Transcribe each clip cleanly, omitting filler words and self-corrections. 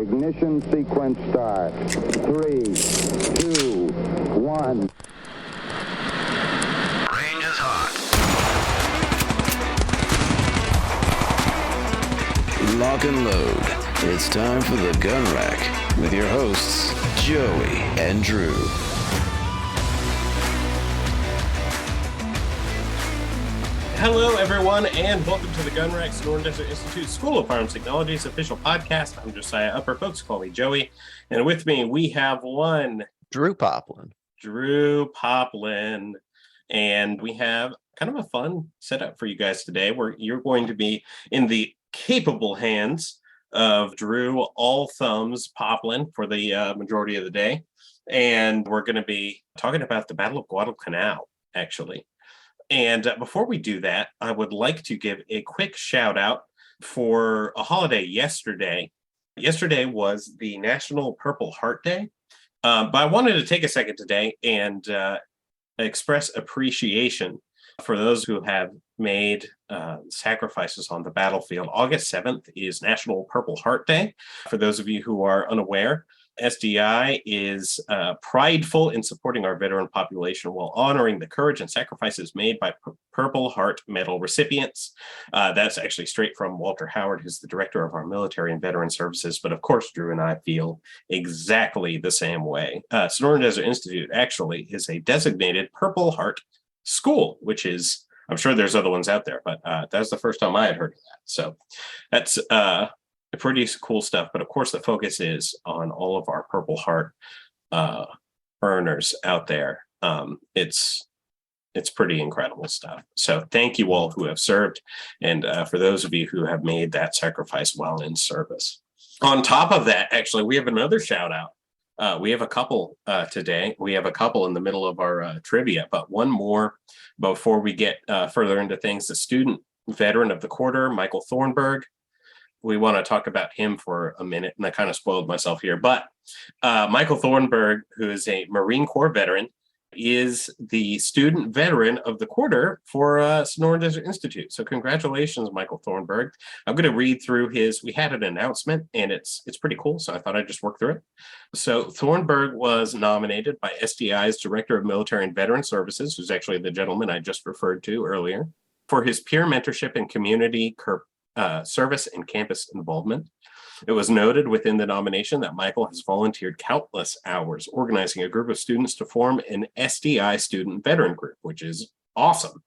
Ignition sequence start. 3, 2, 1. Range is hot. Lock and load. It's time for the Gun Rack with your hosts, Joey and Drew. Hello, everyone, and welcome to the Gun Rack, Sonoran Desert Institute School of Firearms Technology's official podcast. I'm Josiah Upper. Folks call me Joey. And with me, we have one... Drew Poplin. And we have kind of a fun setup for you guys today, where you're going to be in the capable hands of Drew All Thumbs Poplin for the majority of the day. And we're going to be talking about the Battle of Guadalcanal, actually. And before we do that, I would like to give a quick shout out for a holiday yesterday. Yesterday was the National Purple Heart Day. But I wanted to take a second today and express appreciation for those who have made sacrifices on the battlefield. August 7th is National Purple Heart Day. For those of you who are unaware, SDI is prideful in supporting our veteran population while honoring the courage and sacrifices made by Purple Heart Medal recipients. That's actually straight from Walter Howard, who's the director of our military and veteran services. But of course, Drew and I feel exactly the same way. Sonoran Desert Institute actually is a designated Purple Heart school, which is, I'm sure there's other ones out there, but that's the first time I had heard of that. So that's pretty cool stuff. But of course, the focus is on all of our Purple Heart earners out there. It's pretty incredible stuff. So thank you all who have served, and for those of you who have made that sacrifice while in service. On top of that, actually, we have another shout out. We have a couple today. We have a couple in the middle of our trivia, but one more before we get further into things. The student veteran of the quarter, Michael Thornburg. We want to talk about him for a minute, and I kind of spoiled myself here. But Michael Thornburg, who is a Marine Corps veteran, is the student veteran of the quarter for Sonoran Desert Institute. So congratulations, Michael Thornburg. I'm going to read through we had an announcement, and it's pretty cool, so I thought I'd just work through it. So Thornburg was nominated by SDI's Director of Military and Veteran Services, who's actually the gentleman I just referred to earlier, for his peer mentorship and community service and campus involvement. It was noted within the nomination that Michael has volunteered countless hours organizing a group of students to form an SDI student veteran group, which is awesome.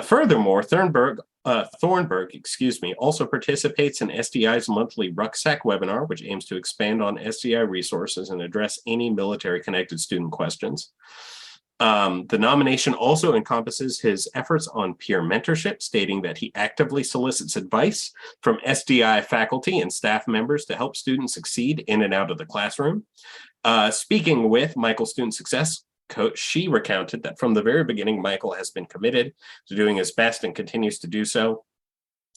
Furthermore, Thornburg, also participates in SDI's monthly Rucksack webinar, which aims to expand on SDI resources and address any military-connected student questions. The nomination also encompasses his efforts on peer mentorship, stating that he actively solicits advice from SDI faculty and staff members to help students succeed in and out of the classroom. Speaking with Michael's student success coach, she recounted that from the very beginning, Michael has been committed to doing his best and continues to do so.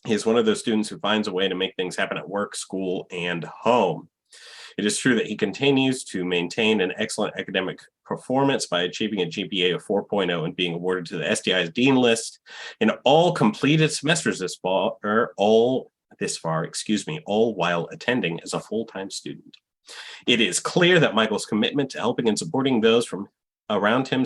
He is one of those students who finds a way to make things happen at work, school, and home. It is true that he continues to maintain an excellent academic performance by achieving a GPA of 4.0 and being awarded to the SDI's Dean List in all completed semesters all while attending as a full-time student. It is clear that Michael's commitment to helping and supporting those from around him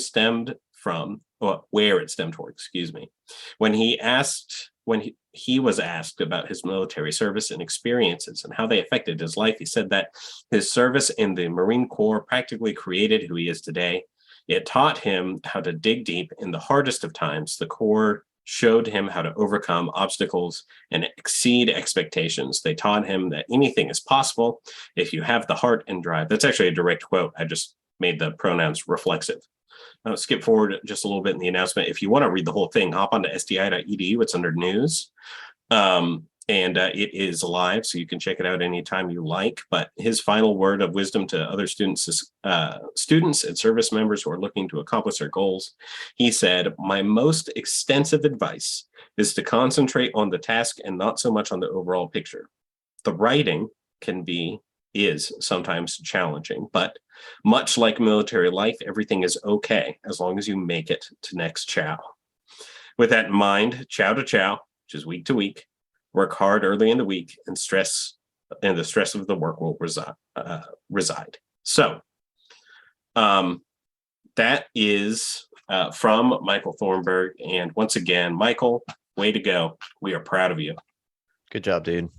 When he was asked about his military service and experiences and how they affected his life, he said that his service in the Marine Corps practically created who he is today. It taught him how to dig deep in the hardest of times. The Corps showed him how to overcome obstacles and exceed expectations. They taught him that anything is possible if you have the heart and drive. That's actually a direct quote. I just made the pronouns reflexive. I'll skip forward just a little bit in the announcement. If you want to read the whole thing, hop onto sdi.edu. It's under news. It is live, so you can check it out anytime you like. But his final word of wisdom to other students and service members who are looking to accomplish their goals, he said, "My most extensive advice is to concentrate on the task and not so much on the overall picture. The writing is sometimes challenging, but much like military life, everything is okay as long as you make it to next chow." With that in mind, chow to chow, which is week to week, work hard early in the week, and stress and the stress of the work will reside. So that is from Michael Thornburg. And once again, Michael, way to go. We are proud of you. Good job, dude.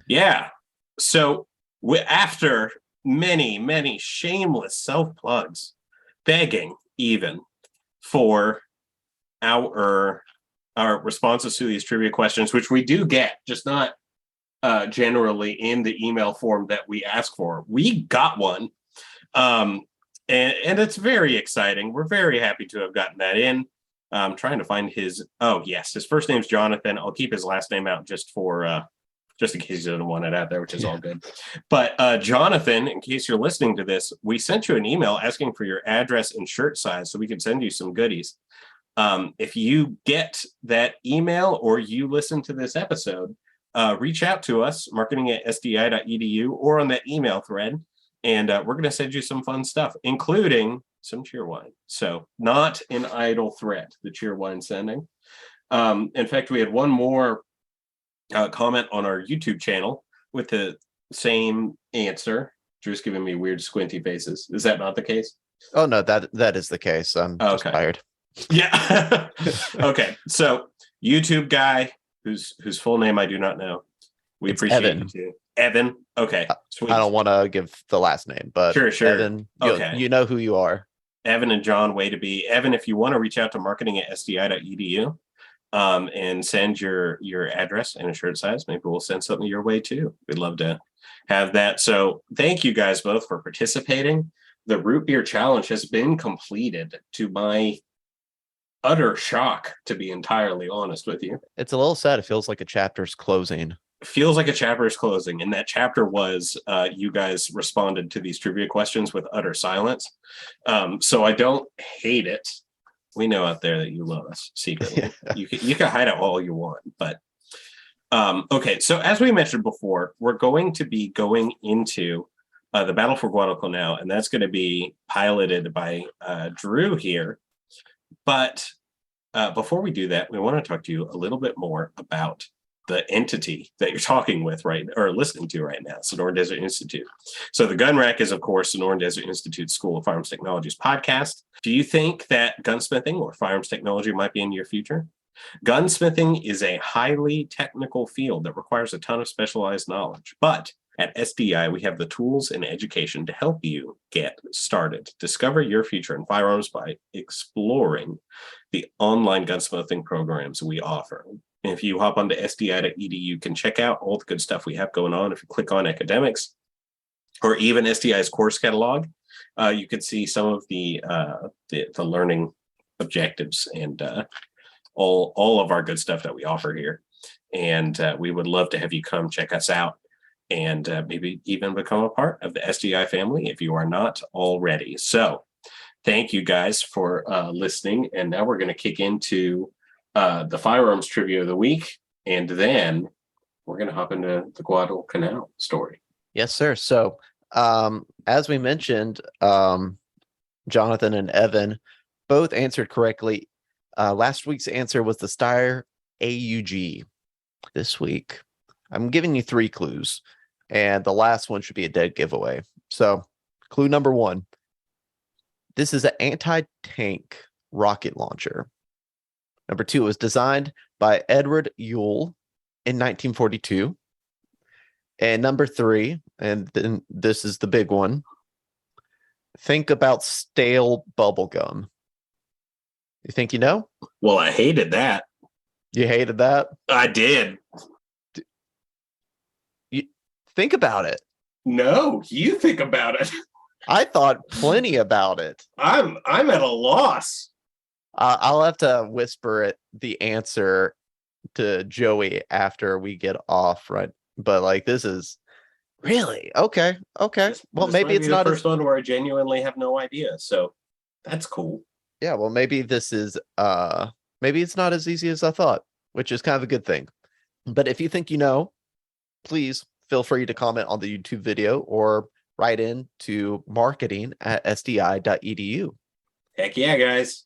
Yeah. So after many shameless self-plugs, begging even for our responses to these trivia questions, which we do get, just not generally in the email form that we ask for. We got one. And it's very exciting. We're very happy to have gotten that in. I'm trying to find his first name's Jonathan. I'll keep his last name out just in case he doesn't want it out there, which is all good. But Jonathan, in case you're listening to this, we sent you an email asking for your address and shirt size so we can send you some goodies. If you get that email or you listen to this episode, reach out to us, marketing@sdi.edu, or on that email thread, and we're going to send you some fun stuff, including some cheer wine. So not an idle threat, the cheer wine sending. In fact, we had one more comment on our YouTube channel with the same answer. Drew's giving me weird squinty faces. Is that not the case? Oh no, that is the case. I'm just tired. Yeah. Okay. So YouTube guy whose full name I do not know. It's appreciate Evan. You too. Evan. Okay. Sweet. I don't want to give the last name, but sure. Evan, okay. You know who you are. Evan and John, way to be. Evan, if you want to reach out to marketing@sdi.edu and send your address and a shirt size, maybe we'll send something your way too. We'd love to have that. So thank you guys both for participating. The root beer challenge has been completed, to my utter shock, to be entirely honest with you. It's a little sad. It feels like a chapter's closing. Feels like a chapter is closing, and that chapter was you guys responded to these trivia questions with utter silence. So I don't hate it. We know out there that you love us secretly. Yeah. You can hide it all you want, but okay. So as we mentioned before, we're going to be going into the Battle for Guadalcanal, and that's going to be piloted by Drew here. But before we do that, we want to talk to you a little bit more about the entity that you're talking with listening to right now, Sonoran Desert Institute. So the Gun Rack is, of course, Sonoran Desert Institute School of Firearms Technology's podcast. Do you think that gunsmithing or firearms technology might be in your future? Gunsmithing is a highly technical field that requires a ton of specialized knowledge, but at SDI, we have the tools and education to help you get started. Discover your future in firearms by exploring the online gunsmithing programs we offer. If you hop onto sdi.edu, you can check out all the good stuff we have going on. If you click on academics or even SDI's course catalog, you can see some of the learning objectives and all of our good stuff that we offer here. And we would love to have you come check us out and maybe even become a part of the SDI family if you are not already. So thank you guys for listening. And now we're going to kick into the firearms trivia of the week, and then we're going to hop into the Guadalcanal story. Yes, sir. So as we mentioned, Jonathan and Evan both answered correctly. Last week's answer was the Steyr AUG. This week, I'm giving you 3 clues, and the last one should be a dead giveaway. So clue number 1, this is an anti-tank rocket launcher. Number 2, it was designed by Edward Ewell in 1942. And number 3, and then this is the big one, think about stale bubble gum. You think you know? Well, I hated that. You hated that? I did. You think about it. No, you think about it. I thought plenty about it. I'm at a loss. I'll have to whisper the answer to Joey after we get off, right? But like, this is really okay. Well, maybe it's not the first one where I genuinely have no idea. So that's cool. Yeah, well, maybe this is maybe it's not as easy as I thought, which is kind of a good thing. But if you think you know, please feel free to comment on the YouTube video or write in to marketing@sdi.edu. Heck yeah, guys.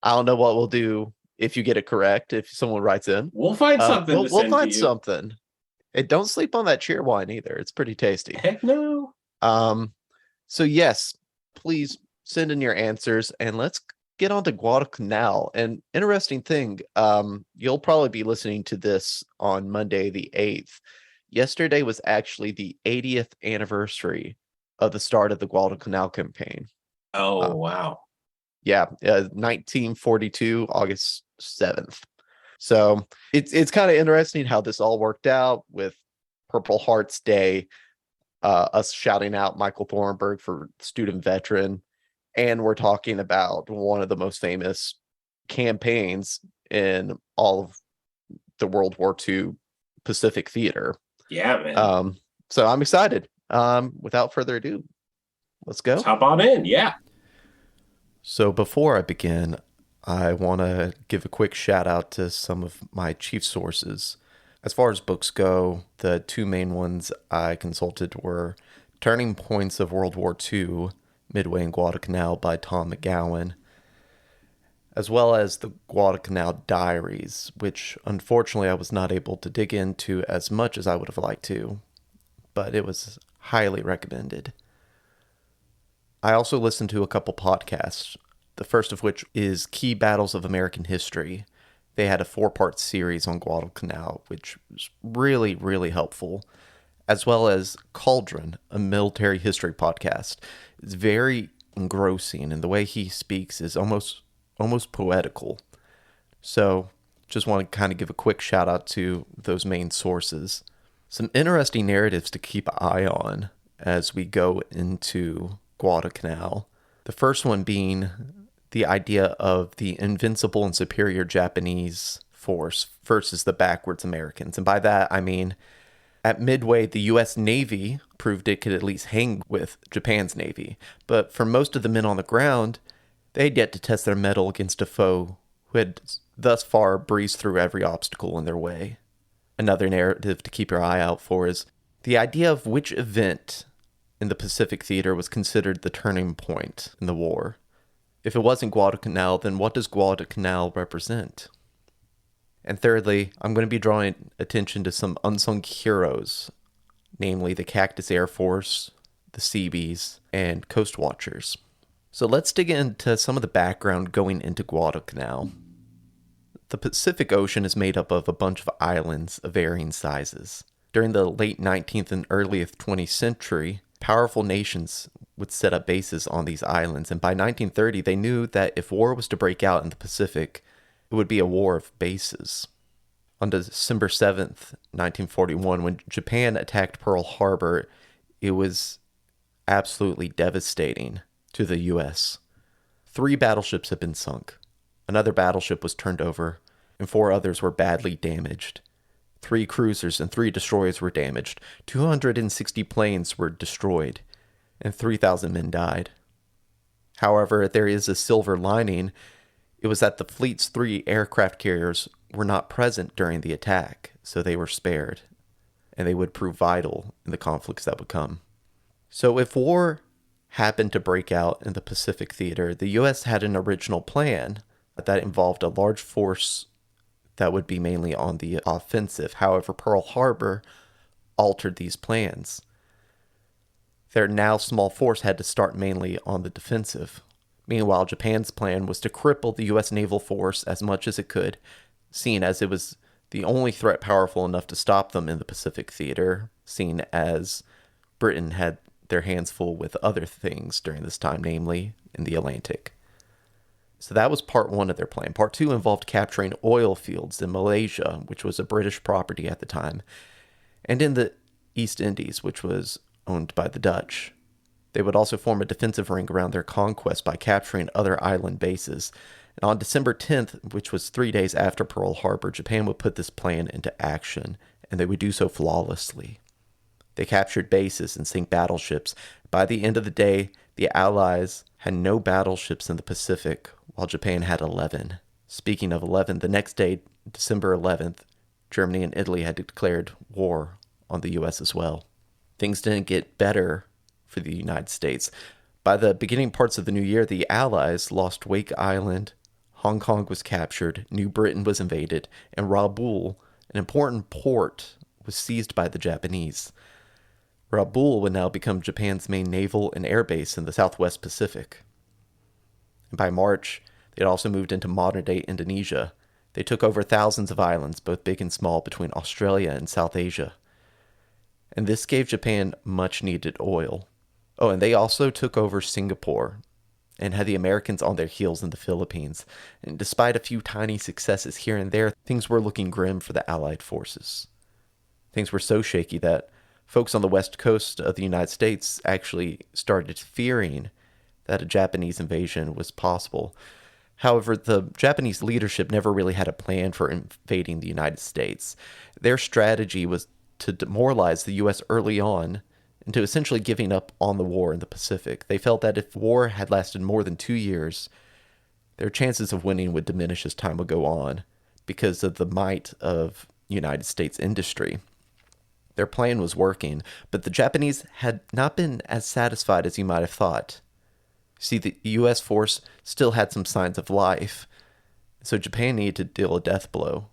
I don't know what we'll do if you get it correct. If someone writes in, we'll find something. We'll find something. And don't sleep on that cheer wine either. It's pretty tasty. Heck no. So yes, please send in your answers and let's get on to Guadalcanal. And interesting thing, you'll probably be listening to this on Monday the 8th. Yesterday was actually the 80th anniversary of the start of the Guadalcanal Campaign. Oh, wow. Yeah, 1942, August 7th. So it's kind of interesting how this all worked out with Purple Hearts Day, us shouting out Michael Thornburg for student veteran, and we're talking about one of the most famous campaigns in all of the World War II Pacific theater. Yeah, man. So I'm excited. Without further ado, let's go. Let's hop on in. Yeah. So before I begin, I want to give a quick shout out to some of my chief sources. As far as books go, the two main ones I consulted were Turning Points of World War II, Midway and Guadalcanal by Tom McGowan, as well as the Guadalcanal Diaries, which unfortunately I was not able to dig into as much as I would have liked to, but it was highly recommended. I also listened to a couple podcasts, the first of which is Key Battles of American History. They had a 4-part series on Guadalcanal, which was really, really helpful, as well as Cauldron, a military history podcast. It's very engrossing, and the way he speaks is almost poetical. So just want to kind of give a quick shout out to those main sources. Some interesting narratives to keep an eye on as we go into Guadalcanal. The first one being the idea of the invincible and superior Japanese force versus the backwards Americans. And by that, I mean, at Midway, the U.S. Navy proved it could at least hang with Japan's Navy. But for most of the men on the ground, they had yet to test their mettle against a foe who had thus far breezed through every obstacle in their way. Another narrative to keep your eye out for is the idea of which event in the Pacific Theater was considered the turning point in the war. If it wasn't Guadalcanal, then what does Guadalcanal represent? And thirdly, I'm going to be drawing attention to some unsung heroes, namely the Cactus Air Force, the Seabees, and Coast Watchers. So let's dig into some of the background going into Guadalcanal. The Pacific Ocean is made up of a bunch of islands of varying sizes. During the late 19th and early 20th century, powerful nations would set up bases on these islands, and by 1930 they knew that if war was to break out in the Pacific, it would be a war of bases. On December 7th, 1941, when Japan attacked Pearl Harbor, it was absolutely devastating to the U.S. 3 battleships had been sunk. Another battleship was turned over, and 4 others were badly damaged. 3 cruisers and 3 destroyers were damaged. 260 planes were destroyed, and 3,000 men died. However, there is a silver lining. It was that the fleet's 3 aircraft carriers were not present during the attack, so they were spared, and they would prove vital in the conflicts that would come. So if war happened to break out in the Pacific Theater, the U.S. had an original plan that involved a large force that would be mainly on the offensive. However, Pearl Harbor altered these plans. Their now small force had to start mainly on the defensive. Meanwhile, Japan's plan was to cripple the U.S. naval force as much as it could, seeing as it was the only threat powerful enough to stop them in the Pacific Theater, seeing as Britain had their hands full with other things during this time, namely in the Atlantic. So that was part 1 of their plan. Part 2 involved capturing oil fields in Malaysia, which was a British property at the time, and in the East Indies, which was owned by the Dutch. They would also form a defensive ring around their conquest by capturing other island bases. And on December 10th, which was 3 days after Pearl Harbor, Japan would put this plan into action, and they would do so flawlessly. They captured bases and sank battleships. By the end of the day, the Allies had no battleships in the Pacific, while Japan had 11. Speaking of 11, the next day, December 11th, Germany and Italy had declared war on the U.S. as well. Things didn't get better for the United States. By the beginning parts of the new year, the Allies lost Wake Island, Hong Kong was captured, New Britain was invaded, and Rabaul, an important port, was seized by the Japanese. Rabaul would now become Japan's main naval and air base in the Southwest Pacific. And by March, they had also moved into modern-day Indonesia. They took over thousands of islands, both big and small, between Australia and South Asia. And this gave Japan much-needed oil. Oh, and they also took over Singapore and had the Americans on their heels in the Philippines. And despite a few tiny successes here and there, things were looking grim for the Allied forces. Things were so shaky that folks on the west coast of the United States actually started fearing that a Japanese invasion was possible. However, the Japanese leadership never really had a plan for invading the United States. Their strategy was to demoralize the U.S. early on into essentially giving up on the war in the Pacific. They felt that if war had lasted more than 2 years, their chances of winning would diminish as time would go on because of the might of United States industry. Their plan was working, but the Japanese had not been as satisfied as you might have thought. See, the U.S. force still had some signs of life, so Japan needed to deal a death blow.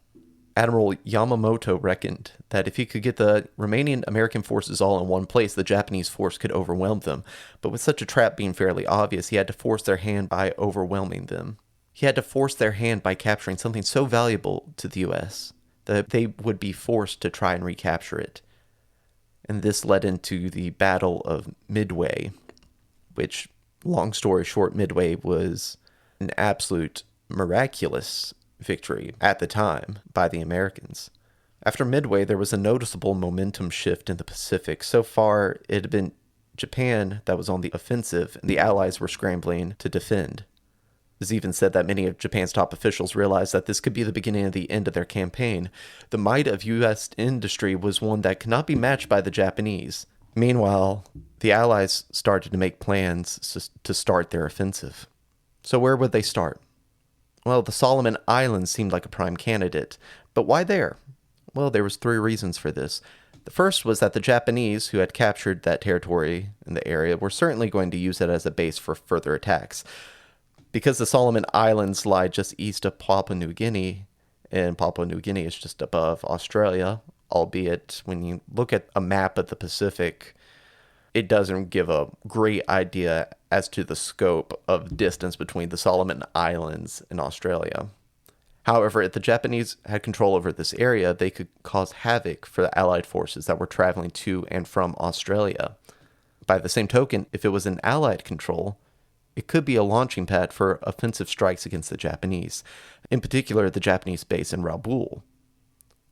Admiral Yamamoto reckoned that if he could get the remaining American forces all in one place, the Japanese force could overwhelm them. But with such a trap being fairly obvious, he had to force their hand by overwhelming them. He had to force their hand by capturing something so valuable to the U.S. that they would be forced to try and recapture it. And this led into the Battle of Midway, which, long story short, Midway was an absolute miraculous victory at the time by the Americans. After Midway, there was a noticeable momentum shift in the Pacific. So far, it had been Japan that was on the offensive, and the Allies were scrambling to defend. It was even said that many of Japan's top officials realized that this could be the beginning of the end of their campaign. The might of U.S. industry was one that could not be matched by the Japanese. Meanwhile, the Allies started to make plans to start their offensive. So where would they start? Well, the Solomon Islands seemed like a prime candidate. But why there? Well, there was 3 reasons for this. The first was that the Japanese, who had captured that territory in the area, were certainly going to use it as a base for further attacks. Because the Solomon Islands lie just east of Papua New Guinea, and Papua New Guinea is just above Australia, albeit when you look at a map of the Pacific, it doesn't give a great idea as to the scope of distance between the Solomon Islands and Australia. However, if the Japanese had control over this area, they could cause havoc for the Allied forces that were traveling to and from Australia. By the same token, if it was in Allied control, it could be a launching pad for offensive strikes against the Japanese, in particular the Japanese base in Rabaul,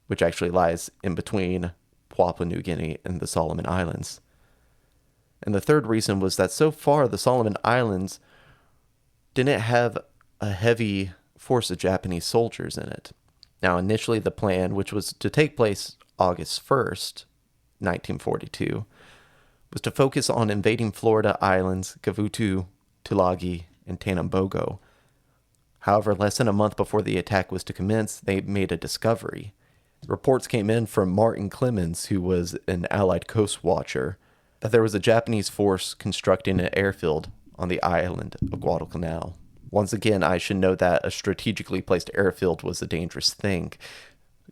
which actually lies in between Papua New Guinea and the Solomon Islands. And the third reason was that so far the Solomon Islands didn't have a heavy force of Japanese soldiers in it. Now, initially the plan, which was to take place August 1st, 1942, was to focus on invading Florida islands, Gavutu, Tulagi, and Tanambogo. However, less than a month before the attack was to commence, they made a discovery. Reports came in from Martin Clemens, who was an Allied coast watcher, that there was a Japanese force constructing an airfield on the island of Guadalcanal. Once again, I should note that a strategically placed airfield was a dangerous thing.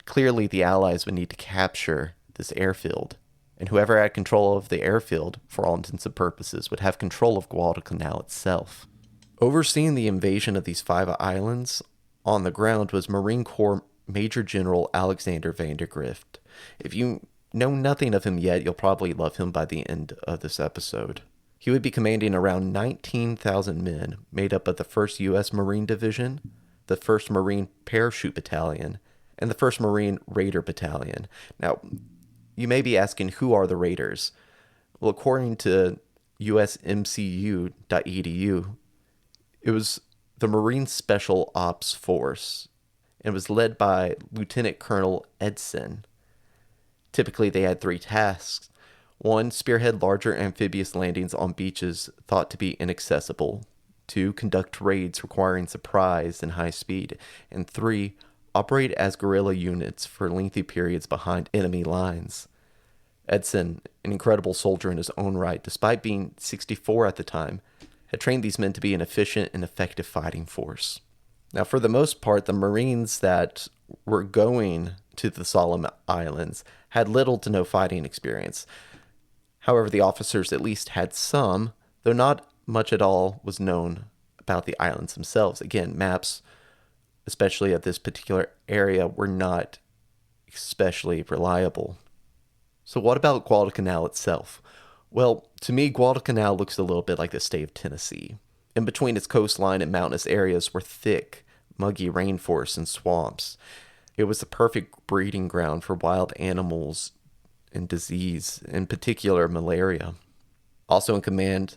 Clearly, the Allies would need to capture this airfield, and whoever had control of the airfield, for all intents and purposes, would have control of Guadalcanal itself. Overseeing the invasion of these 5 islands on the ground was Marine Corps Major General Alexander Vandergrift. If you know nothing of him yet, you'll probably love him by the end of this episode. He would be commanding around 19,000 men, made up of the 1st U.S. Marine Division, the 1st Marine Parachute Battalion, and the 1st Marine Raider Battalion. Now, you may be asking, who are the Raiders? Well, according to usmcu.edu, it was the Marine Special Ops Force, and was led by Lieutenant Colonel Edson. Typically, they had 3 tasks. 1, spearhead larger amphibious landings on beaches thought to be inaccessible. 2, conduct raids requiring surprise and high speed. And 3, operate as guerrilla units for lengthy periods behind enemy lines. Edson, an incredible soldier in his own right, despite being 64 at the time, had trained these men to be an efficient and effective fighting force. Now, for the most part, the Marines that were going to the Solomon Islands had little to no fighting experience. However, the officers at least had some, though not much at all was known about the islands themselves. Again, maps, especially of this particular area, were not especially reliable. So what about Guadalcanal itself? Well, to me, Guadalcanal looks a little bit like the state of Tennessee. In between its coastline and mountainous areas were thick, muggy rainforests and swamps. It was the perfect breeding ground for wild animals and disease, in particular malaria. Also in command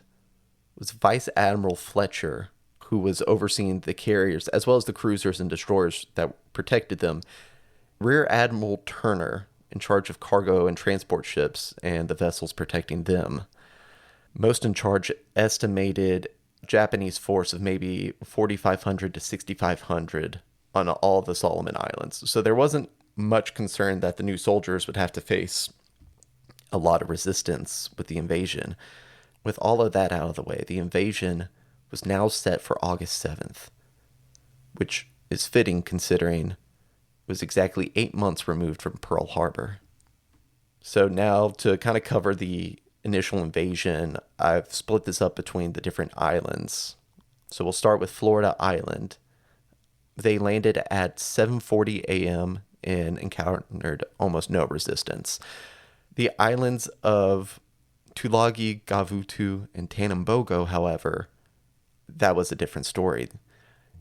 was Vice Admiral Fletcher, who was overseeing the carriers as well as the cruisers and destroyers that protected them. Rear Admiral Turner, in charge of cargo and transport ships and the vessels protecting them. Most in charge estimated Japanese force of maybe 4,500 to 6,500 on all of the Solomon Islands. So there wasn't much concern that the new soldiers would have to face a lot of resistance with the invasion. With all of that out of the way, the invasion was now set for August 7th, which is fitting considering it was exactly 8 months removed from Pearl Harbor. So now to kind of cover the initial invasion, I've split this up between the different islands. So we'll start with Florida Island. They landed at 7:40 a.m. and encountered almost no resistance. The islands of Tulagi, Gavutu, and Tanambogo, however, that was a different story.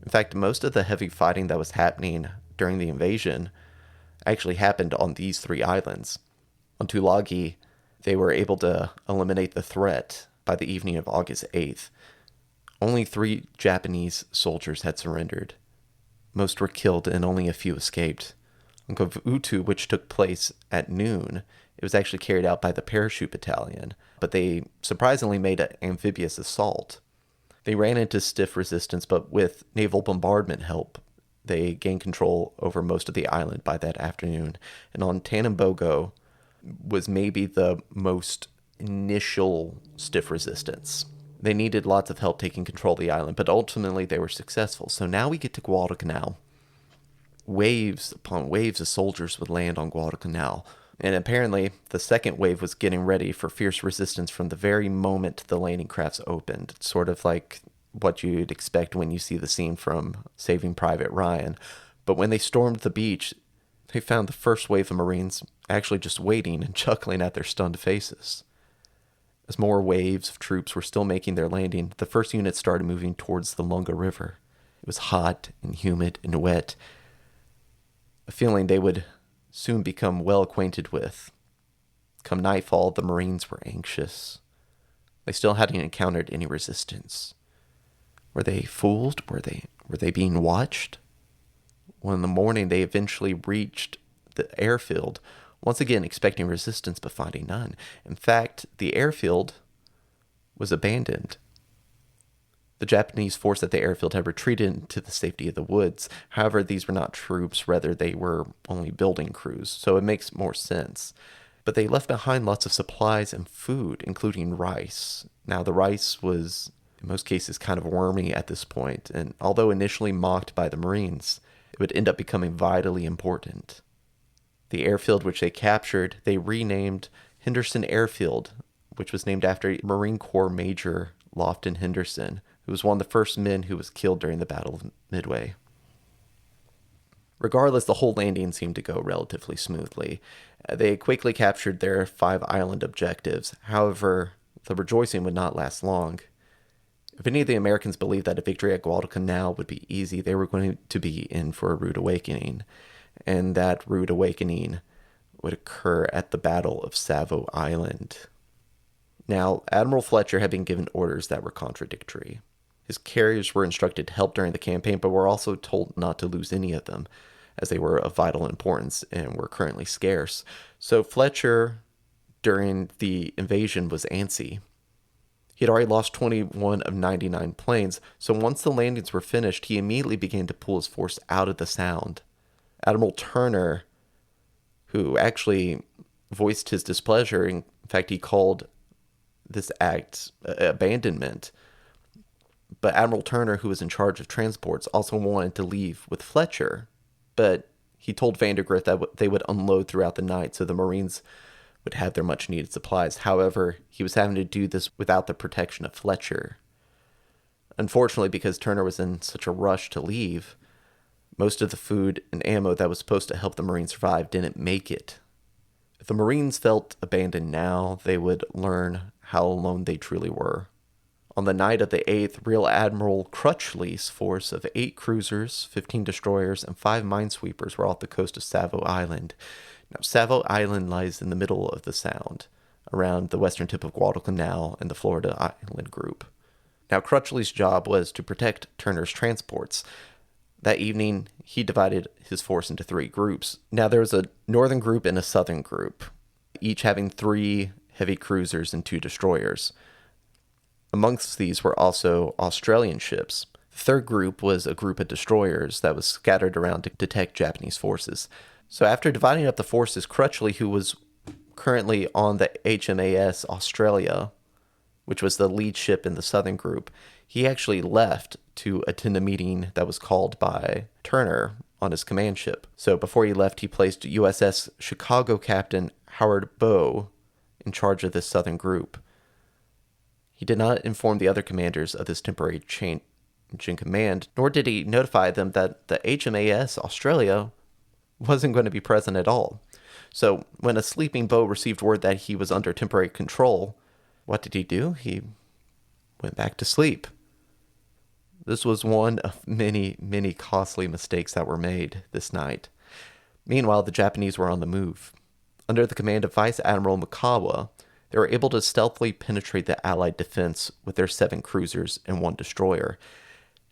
In fact, most of the heavy fighting that was happening during the invasion actually happened on these three islands. On Tulagi, they were able to eliminate the threat by the evening of August 8th. Only 3 Japanese soldiers had surrendered. Most were killed and only a few escaped. On Gavutu, which took place at noon, it was actually carried out by the Parachute Battalion, but they surprisingly made an amphibious assault. They ran into stiff resistance, but with naval bombardment help, they gained control over most of the island by that afternoon. And on Tanambogo was maybe the most initial stiff resistance. They needed lots of help taking control of the island, but ultimately they were successful. So now we get to Guadalcanal. Waves upon waves of soldiers would land on Guadalcanal. And apparently, the second wave was getting ready for fierce resistance from the very moment the landing crafts opened. Sort of like what you'd expect when you see the scene from Saving Private Ryan. But when they stormed the beach, they found the first wave of Marines actually just waiting and chuckling at their stunned faces. As more waves of troops were still making their landing, the first unit started moving towards the Lunga River. It was hot and humid and wet, a feeling they would soon become well acquainted with. Come nightfall, the Marines were anxious. They still hadn't encountered any resistance. Were they fooled? Were they being watched? Well, in the morning, they eventually reached the airfield, once again expecting resistance but finding none. In fact, the airfield was abandoned. The Japanese force at the airfield had retreated into the safety of the woods. However, these were not troops, rather they were only building crews, so it makes more sense. But they left behind lots of supplies and food, including rice. Now, the rice was, in most cases, kind of wormy at this point, and although initially mocked by the Marines, it would end up becoming vitally important. The airfield which they captured, they renamed Henderson Airfield, which was named after Marine Corps Major Lofton Henderson, who was one of the first men who was killed during the Battle of Midway. Regardless, the whole landing seemed to go relatively smoothly. They quickly captured their 5 island objectives. However, the rejoicing would not last long. If any of the Americans believed that a victory at Guadalcanal would be easy, they were going to be in for a rude awakening. And that rude awakening would occur at the Battle of Savo Island. Now, Admiral Fletcher had been given orders that were contradictory. His carriers were instructed to help during the campaign, but were also told not to lose any of them, as they were of vital importance and were currently scarce. So Fletcher, during the invasion, was antsy. He had already lost 21 of 99 planes, so once the landings were finished, he immediately began to pull his force out of the Sound. Admiral Turner, who actually voiced his displeasure, in fact, he called this act abandonment. But Admiral Turner, who was in charge of transports, also wanted to leave with Fletcher, but He told Vandergrift that they would unload throughout the night so the Marines would have their much needed supplies. However, he was having to do this without the protection of Fletcher. Unfortunately, because Turner was in such a rush to leave, most of the food and ammo that was supposed to help the Marines survive didn't make it. If the Marines felt abandoned now, they would learn how alone they truly were. On the night of the 8th, Rear Admiral Crutchley's force of 8 cruisers, 15 destroyers, and 5 minesweepers were off the coast of Savo Island. Now, Savo Island lies in the middle of the Sound, around the western tip of Guadalcanal and the Florida Island group. Now, Crutchley's job was to protect Turner's transports. That evening, he divided his force into 3 groups. Now, there was a northern group and a southern group, each having 3 heavy cruisers and 2 destroyers. Amongst these were also Australian ships. The third group was a group of destroyers that was scattered around to detect Japanese forces. So after dividing up the forces, Crutchley, who was currently on the HMAS Australia, which was the lead ship in the southern group, he actually left to attend a meeting that was called by Turner on his command ship. So before he left, he placed USS Chicago Captain Howard Bow in charge of this southern group. He did not inform the other commanders of this temporary change in command, nor did he notify them that the HMAS Australia wasn't going to be present at all. So when a sleeping Bow received word that he was under temporary control, what did he do? He went back to sleep. This was one of many, many costly mistakes that were made this night. Meanwhile, the Japanese were on the move. Under the command of Vice Admiral Mikawa, they were able to stealthily penetrate the Allied defense with their 7 cruisers and 1 destroyer.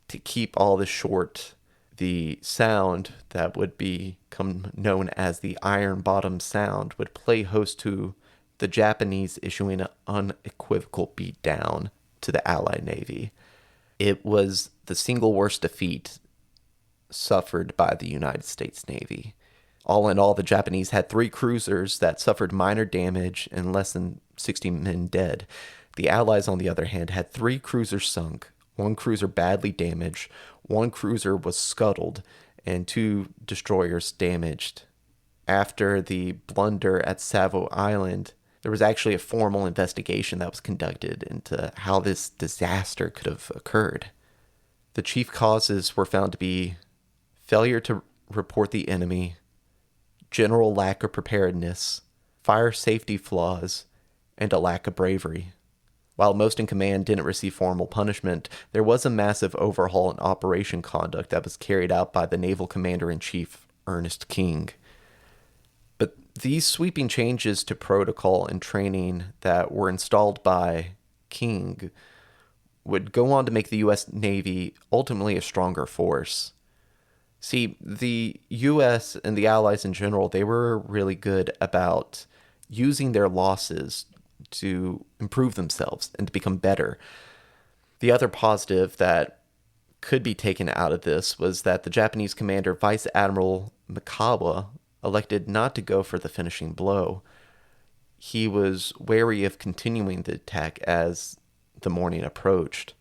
To keep all this short, the Sound that would become known as the Iron Bottom Sound would play host to the Japanese issuing an unequivocal beatdown to the Allied Navy. It was the single worst defeat suffered by the United States Navy. All in all, the Japanese had 3 cruisers that suffered minor damage and less than 60 men dead. The Allies, on the other hand, had 3 cruisers sunk, 1 cruiser badly damaged, 1 cruiser was scuttled, and 2 destroyers damaged. After the blunder at Savo Island, there was actually a formal investigation that was conducted into how this disaster could have occurred. The chief causes were found to be failure to report the enemy, general lack of preparedness, fire safety flaws, and a lack of bravery. While most in command didn't receive formal punishment, there was a massive overhaul in operation conduct that was carried out by the Naval Commander-in-Chief, Ernest King. But these sweeping changes to protocol and training that were installed by King would go on to make the U.S. Navy ultimately a stronger force. See, the U.S. and the Allies in general, they were really good about using their losses to improve themselves and to become better. The other positive that could be taken out of this was that the Japanese commander, Vice Admiral Mikawa, elected not to go for the finishing blow. He was wary of continuing the attack as the morning approached.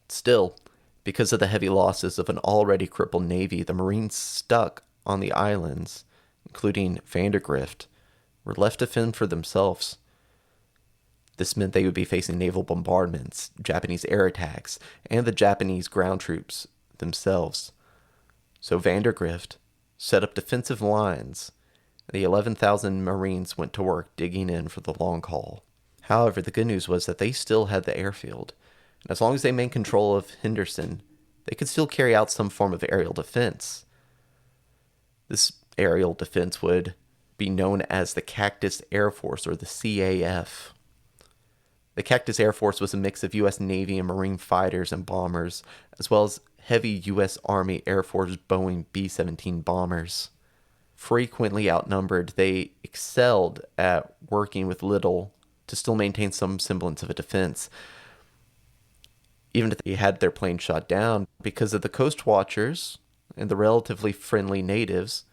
Still, because of the heavy losses of an already crippled navy, the Marines stuck on the islands, including Vandergrift, were left to fend for themselves. This meant they would be facing naval bombardments, Japanese air attacks, and the Japanese ground troops themselves. So Vandergrift set up defensive lines, and the 11,000 Marines went to work digging in for the long haul. However, the good news was that they still had the airfield, and as long as they maintained control of Henderson, they could still carry out some form of aerial defense. This aerial defense would be known as the Cactus Air Force, or the CAF. The Cactus Air Force was a mix of U.S. Navy and Marine fighters and bombers, as well as heavy U.S. Army Air Force Boeing B-17 bombers. Frequently outnumbered, they excelled at working with little to still maintain some semblance of a defense. Even if they had their plane shot down, because of the coast watchers and the relatively friendly natives,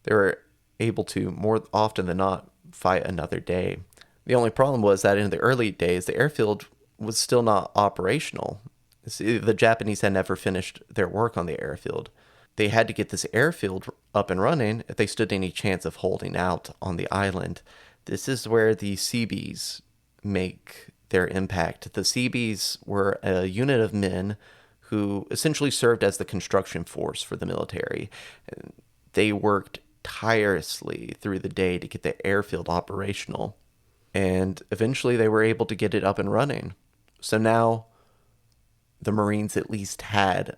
they were able to, more often than not, fight another day. The only problem was that in the early days, the airfield was still not operational. See, the Japanese had never finished their work on the airfield. They had to get this airfield up and running if they stood any chance of holding out on the island. This is where the Seabees make their impact. The Seabees were a unit of men who essentially served as the construction force for the military. They worked tirelessly through the day to get the airfield operational, and eventually they were able to get it up and running. So now the Marines at least had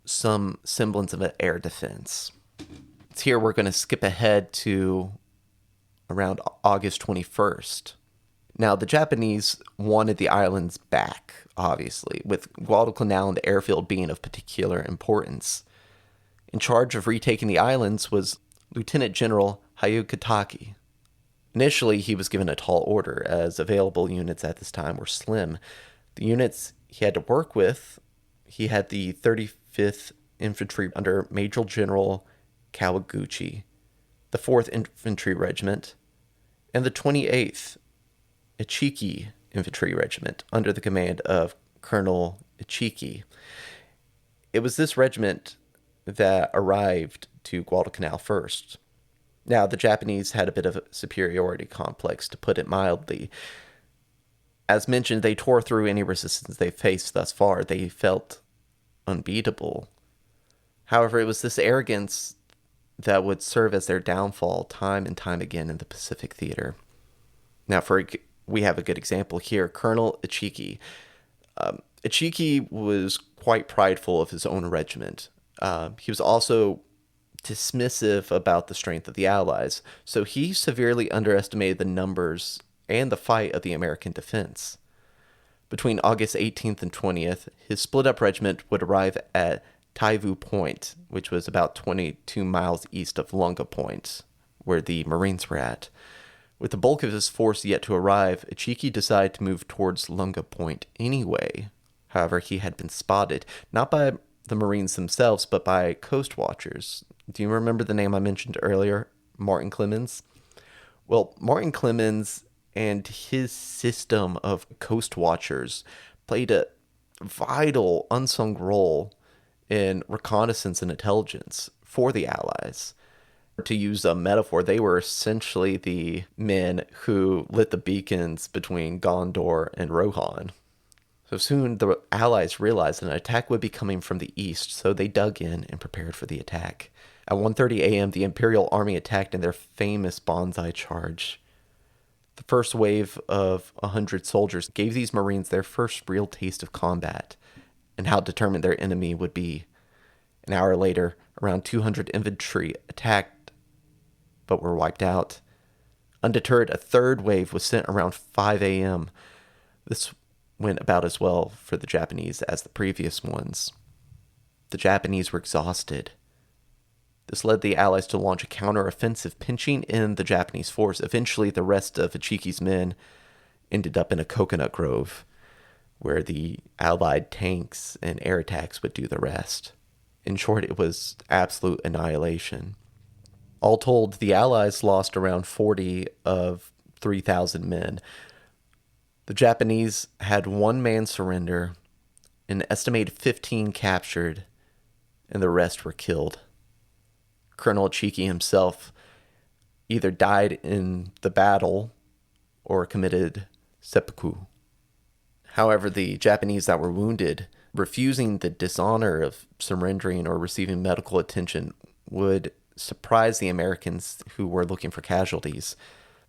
some semblance of an air defense. It's here we're going to skip ahead to around August 21st. Now, the Japanese wanted the islands back, obviously, with Guadalcanal and the airfield being of particular importance. In charge of retaking the islands was Lieutenant General Hyukatake. Initially, he was given a tall order, as available units at this time were slim. The units he had to work with, he had the 35th Infantry under Major General Kawaguchi, the 4th Infantry Regiment, and the 28th Ichiki Infantry Regiment under the command of Colonel Ichiki. It was this regiment that arrived to Guadalcanal first. Now, the Japanese had a bit of a superiority complex, to put it mildly. As mentioned, they tore through any resistance they faced thus far. They felt unbeatable. However, it was this arrogance that would serve as their downfall time and time again in the Pacific Theater. Now, we have a good example here. Colonel Ichiki. Ichiki was quite prideful of his own regiment. He was also dismissive about the strength of the Allies, so he severely underestimated the numbers and the fight of the American defense. Between August 18th and 20th, his split-up regiment would arrive at Taivu Point, which was about 22 miles east of Lunga Point, where the Marines were at. With the bulk of his force yet to arrive, Ichiki decided to move towards Lunga Point anyway. However, he had been spotted, not by the Marines themselves, but by coast watchers. Do you remember the name I mentioned earlier, Martin Clemens? Well, Martin Clemens and his system of coast watchers played a vital, unsung role in reconnaissance and intelligence for the Allies. To use a metaphor, they were essentially the men who lit the beacons between Gondor and Rohan. So soon the Allies realized an attack would be coming from the east, so they dug in and prepared for the attack. At 1:30 a.m., the Imperial Army attacked in their famous Banzai Charge. The first wave of 100 soldiers gave these Marines their first real taste of combat and how determined their enemy would be. An hour later, around 200 infantry attacked, but were wiped out. Undeterred, a third wave was sent around 5 a.m. This went about as well for the Japanese as the previous ones. The Japanese were exhausted. This led the Allies to launch a counteroffensive, pinching in the Japanese force. Eventually, the rest of Ichiki's men ended up in a coconut grove, where the Allied tanks and air attacks would do the rest. In short, it was absolute annihilation. All told, the Allies lost around 40 of 3,000 men. The Japanese had one man surrender, an estimated 15 captured, and the rest were killed. Colonel Ichiki himself either died in the battle or committed seppuku. However, the Japanese that were wounded, refusing the dishonor of surrendering or receiving medical attention, would surprise the Americans who were looking for casualties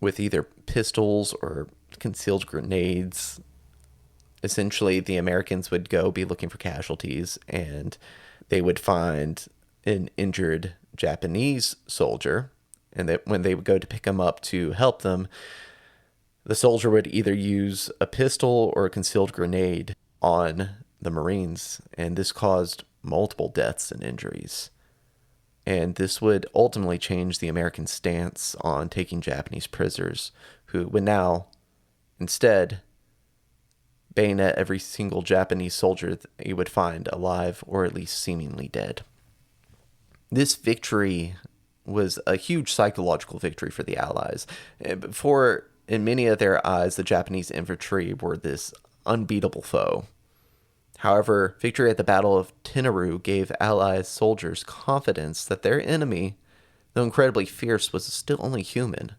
with either pistols or concealed grenades. Essentially, the Americans would go be looking for casualties, and they would find an injured Japanese soldier, and that when they would go to pick him up to help them, the soldier would either use a pistol or a concealed grenade on the Marines, and this caused multiple deaths and injuries. And this would ultimately change the American stance on taking Japanese prisoners, who would now, instead, bayonet every single Japanese soldier that you would find alive or at least seemingly dead. This victory was a huge psychological victory for the Allies. For, in many of their eyes, the Japanese infantry were this unbeatable foe. However, victory at the Battle of Tinnaru gave Allies soldiers confidence that their enemy, though incredibly fierce, was still only human.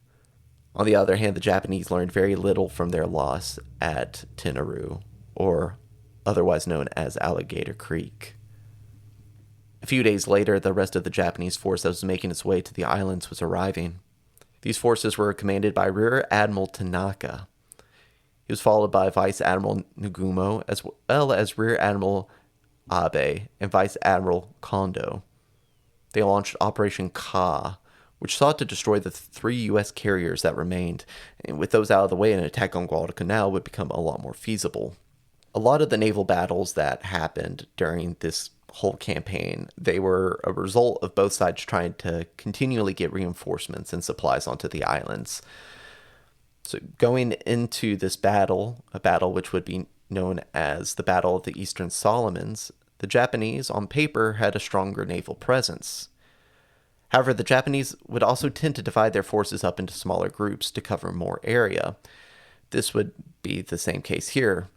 On the other hand, the Japanese learned very little from their loss at Tinnaru, or otherwise known as Alligator Creek. A few days later, the rest of the Japanese force that was making its way to the islands was arriving. These forces were commanded by Rear Admiral Tanaka. He was followed by Vice Admiral Nagumo, as well as Rear Admiral Abe and Vice Admiral Kondo. They launched Operation Ka, which sought to destroy the 3 U.S. carriers that remained, and with those out of the way, an attack on Guadalcanal would become a lot more feasible. A lot of the naval battles that happened during this whole campaign, they were a result of both sides trying to continually get reinforcements and supplies onto the islands. So going into this battle, a battle which would be known as the Battle of the Eastern Solomons, the Japanese, on paper, had a stronger naval presence. However, the Japanese would also tend to divide their forces up into smaller groups to cover more area. This would be the same case here,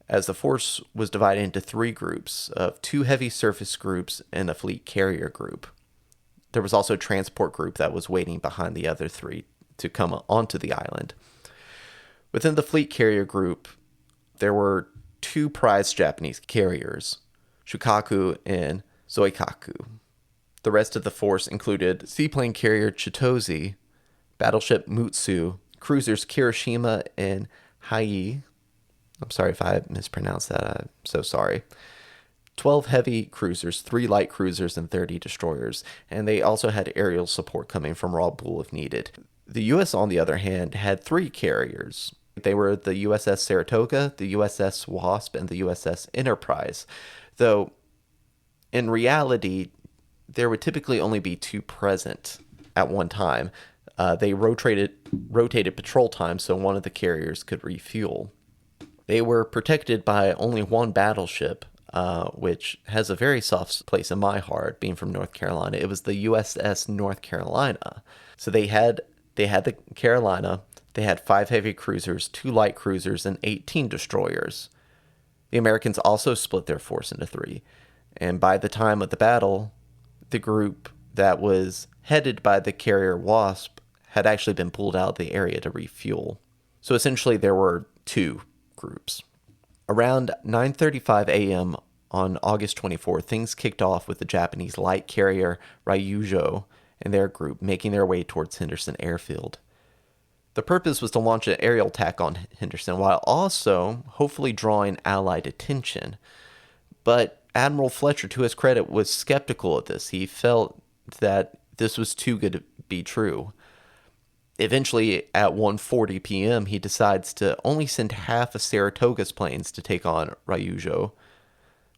as the force was divided into 3 groups of 2 heavy surface groups and a fleet carrier group. There was also a transport group that was waiting behind the other 3 to come onto the island. Within the fleet carrier group, there were 2 prized Japanese carriers, Shukaku and Zoikaku. The rest of the force included seaplane carrier Chitose, battleship Mutsu, cruisers Kirishima and Hai. I'm sorry if I mispronounced that. I'm so sorry. 12 heavy cruisers, 3 light cruisers, and 30 destroyers. And they also had aerial support coming from Raw Bull if needed. The U.S., on the other hand, had 3 carriers. They were the USS Saratoga, the USS Wasp, and the USS Enterprise. Though, in reality, there would typically only be 2 present at one time. They rotated patrol time so one of the carriers could refuel. They were protected by only 1 battleship, which has a very soft place in my heart, being from North Carolina. It was the USS North Carolina. So they had the Carolina, they had 5 heavy cruisers, 2 light cruisers, and 18 destroyers. The Americans also split their force into 3. And by the time of the battle, the group that was headed by the carrier Wasp had actually been pulled out of the area to refuel. So essentially there were 2 groups. Around 9:35 a.m. on August 24, things kicked off with the Japanese light carrier Ryujo and their group making their way towards Henderson Airfield. The purpose was to launch an aerial attack on Henderson while also hopefully drawing Allied attention. But Admiral Fletcher, to his credit, was skeptical of this. He felt that this was too good to be true. Eventually, at 1:40 p.m., he decides to only send half of Saratoga's planes to take on Ryujo,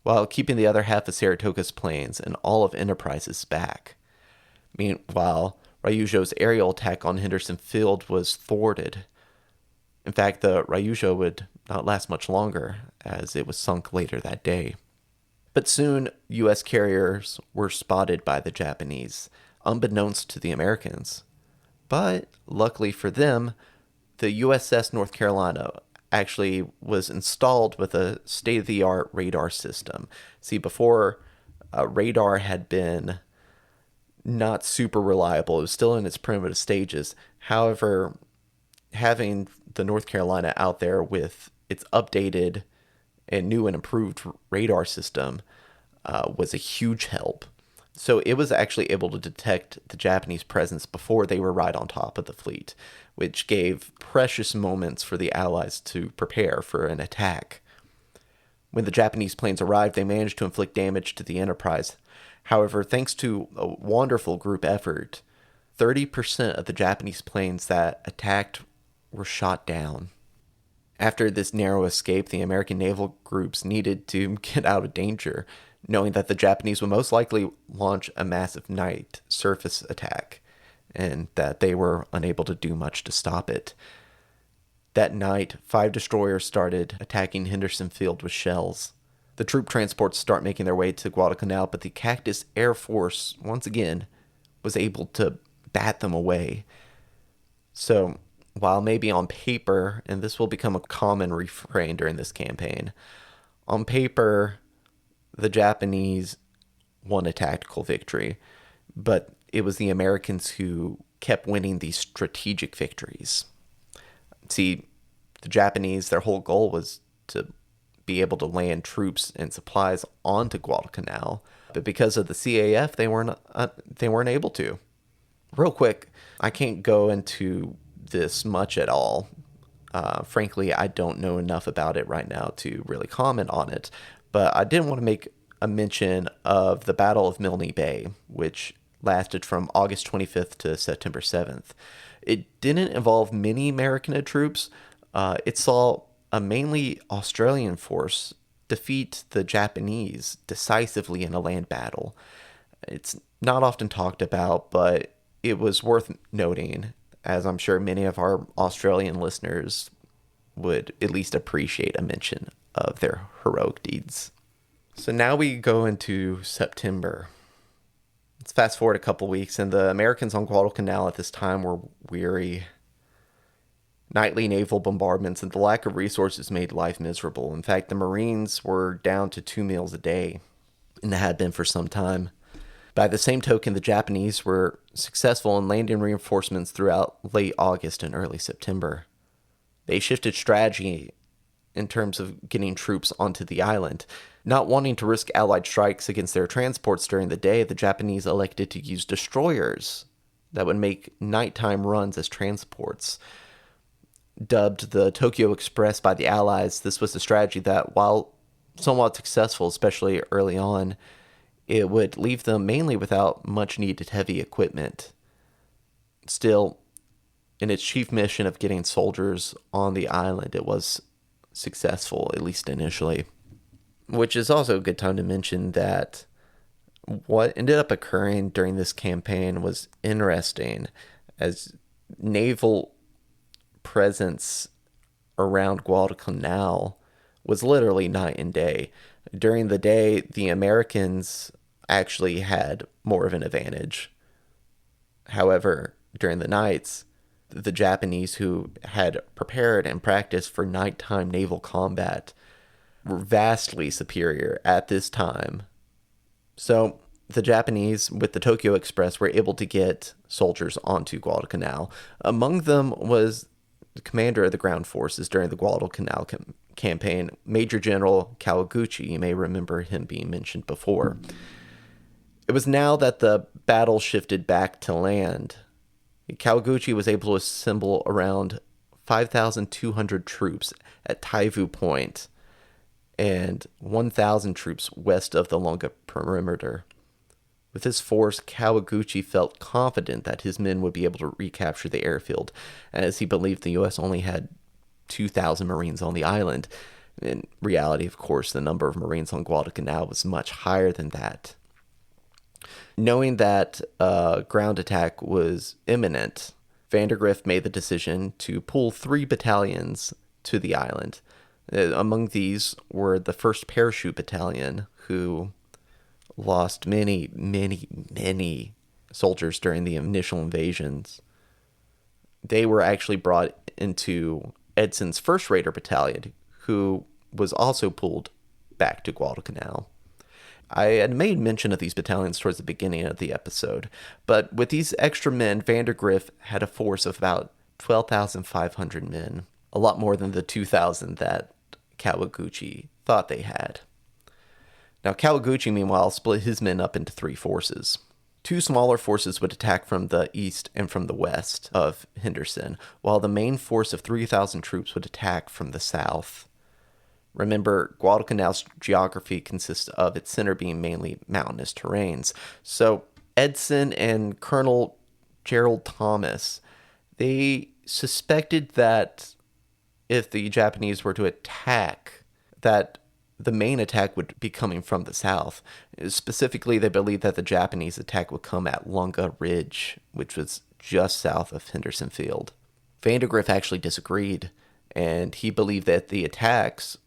while keeping the other half of Saratoga's planes and all of Enterprise's back. Meanwhile, Ryujo's aerial attack on Henderson Field was thwarted. In fact, the Ryujo would not last much longer, as it was sunk later that day. But soon, U.S. carriers were spotted by the Japanese, unbeknownst to the Americans. But, luckily for them, the USS North Carolina actually was installed with a state-of-the-art radar system. See, before, radar had been not super reliable. It was still in its primitive stages. However, having the North Carolina out there with its updated and new and improved radar system was a huge help. So it was actually able to detect the Japanese presence before they were right on top of the fleet, which gave precious moments for the Allies to prepare for an attack. When the Japanese planes arrived, they managed to inflict damage to the Enterprise. However, thanks to a wonderful group effort, 30% of the Japanese planes that attacked were shot down. After this narrow escape, the American naval groups needed to get out of danger, knowing that the Japanese would most likely launch a massive night surface attack, and that they were unable to do much to stop it. That night, 5 destroyers started attacking Henderson Field with shells. The troop transports start making their way to Guadalcanal, but the Cactus Air Force, once again, was able to bat them away. So, while maybe on paper, and this will become a common refrain during this campaign, on paper, the Japanese won a tactical victory, but it was the Americans who kept winning these strategic victories. See, the Japanese, their whole goal was to be able to land troops and supplies onto Guadalcanal, but because of the CAF, they weren't able to. Real quick, I can't go into this much at all. Frankly, I don't know enough about it right now to really comment on it, but I did want to make a mention of the Battle of Milne Bay, which lasted from August 25th to September 7th. It didn't involve many American troops. It saw a mainly Australian force defeat the Japanese decisively in a land battle. It's not often talked about, but it was worth noting, as I'm sure many of our Australian listeners would at least appreciate a mention of their heroic deeds. So now we go into September. Let's fast forward a couple weeks, and the Americans on Guadalcanal at this time were weary. Nightly naval bombardments and the lack of resources made life miserable. In fact, the Marines were down to 2 meals a day, and they had been for some time. By the same token, the Japanese were successful in landing reinforcements throughout late August and early September. They shifted strategy in terms of getting troops onto the island. Not wanting to risk Allied strikes against their transports during the day, the Japanese elected to use destroyers that would make nighttime runs as transports. Dubbed the Tokyo Express by the Allies, this was a strategy that, while somewhat successful, especially early on, it would leave them mainly without much needed heavy equipment. Still, in its chief mission of getting soldiers on the island, it was successful, at least initially. Which is also a good time to mention that what ended up occurring during this campaign was interesting, as naval presence around Guadalcanal was literally night and day. During the day, the Americans actually had more of an advantage. However, during the nights, the Japanese, who had prepared and practiced for nighttime naval combat, were vastly superior at this time. So the Japanese, with the Tokyo Express, were able to get soldiers onto Guadalcanal. Among them was the commander of the ground forces during the Guadalcanal Campaign, Major General Kawaguchi. You may remember him being mentioned before. It was now that the battle shifted back to land. Kawaguchi was able to assemble around 5,200 troops at Taivu Point and 1,000 troops west of the Longa perimeter. With his force, Kawaguchi felt confident that his men would be able to recapture the airfield, as he believed the U.S. only had 2,000 Marines on the island. In reality, of course, the number of Marines on Guadalcanal was much higher than that. Knowing that a ground attack was imminent, Vandergrift made the decision to pull 3 battalions to the island. Among these were the 1st Parachute Battalion, who lost many soldiers during the initial invasions. They were actually brought into Edson's 1st Raider Battalion, who was also pulled back to Guadalcanal. I had made mention of these battalions towards the beginning of the episode, but with these extra men, Vandergrift had a force of about 12,500 men, a lot more than the 2,000 that Kawaguchi thought they had. Now, Kawaguchi, meanwhile, split his men up into 3 forces. 2 smaller forces would attack from the east and from the west of Henderson, while the main force of 3,000 troops would attack from the south. Remember, Guadalcanal's geography consists of its center being mainly mountainous terrains. So Edson and Colonel Gerald Thomas, they suspected that if the Japanese were to attack, that the main attack would be coming from the south. Specifically, they believed that the Japanese attack would come at Lunga Ridge, which was just south of Henderson Field. Vandergrift actually disagreed, and he believed that the attacks,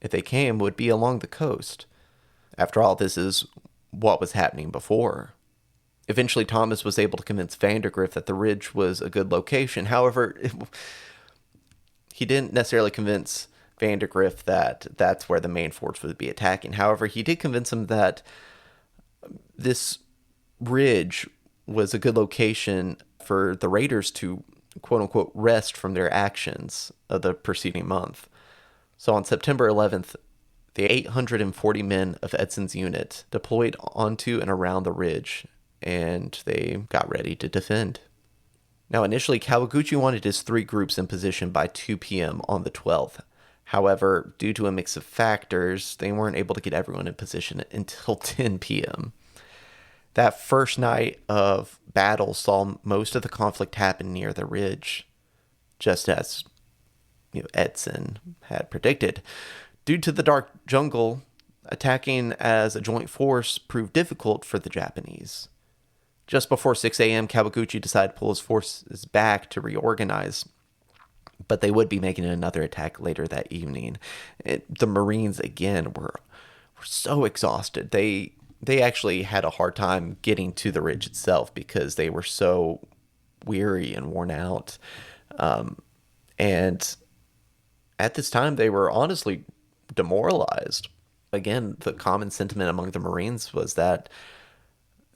if they came, would be along the coast. After all, this is what was happening before. Eventually, Thomas was able to convince Vandergrift that the ridge was a good location. However, he didn't necessarily convince Vandergrift that that's where the main force would be attacking. However, he did convince him that this ridge was a good location for the raiders to, quote unquote, rest from their actions of the preceding month. So on September 11th, the 840 men of Edson's unit deployed onto and around the ridge, and they got ready to defend. Now, initially, Kawaguchi wanted his 3 groups in position by 2 p.m. on the 12th. However, due to a mix of factors, they weren't able to get everyone in position until 10 p.m. That first night of battle saw most of the conflict happen near the ridge, just as Edson had predicted. Due to the dark jungle, attacking as a joint force proved difficult for the Japanese. Just before 6 a.m., Kawaguchi decided to pull his forces back to reorganize, but they would be making another attack later that evening. The Marines, again, were so exhausted. They actually had a hard time getting to the ridge itself because they were so weary and worn out. And at this time, they were honestly demoralized. Again, the common sentiment among the Marines was that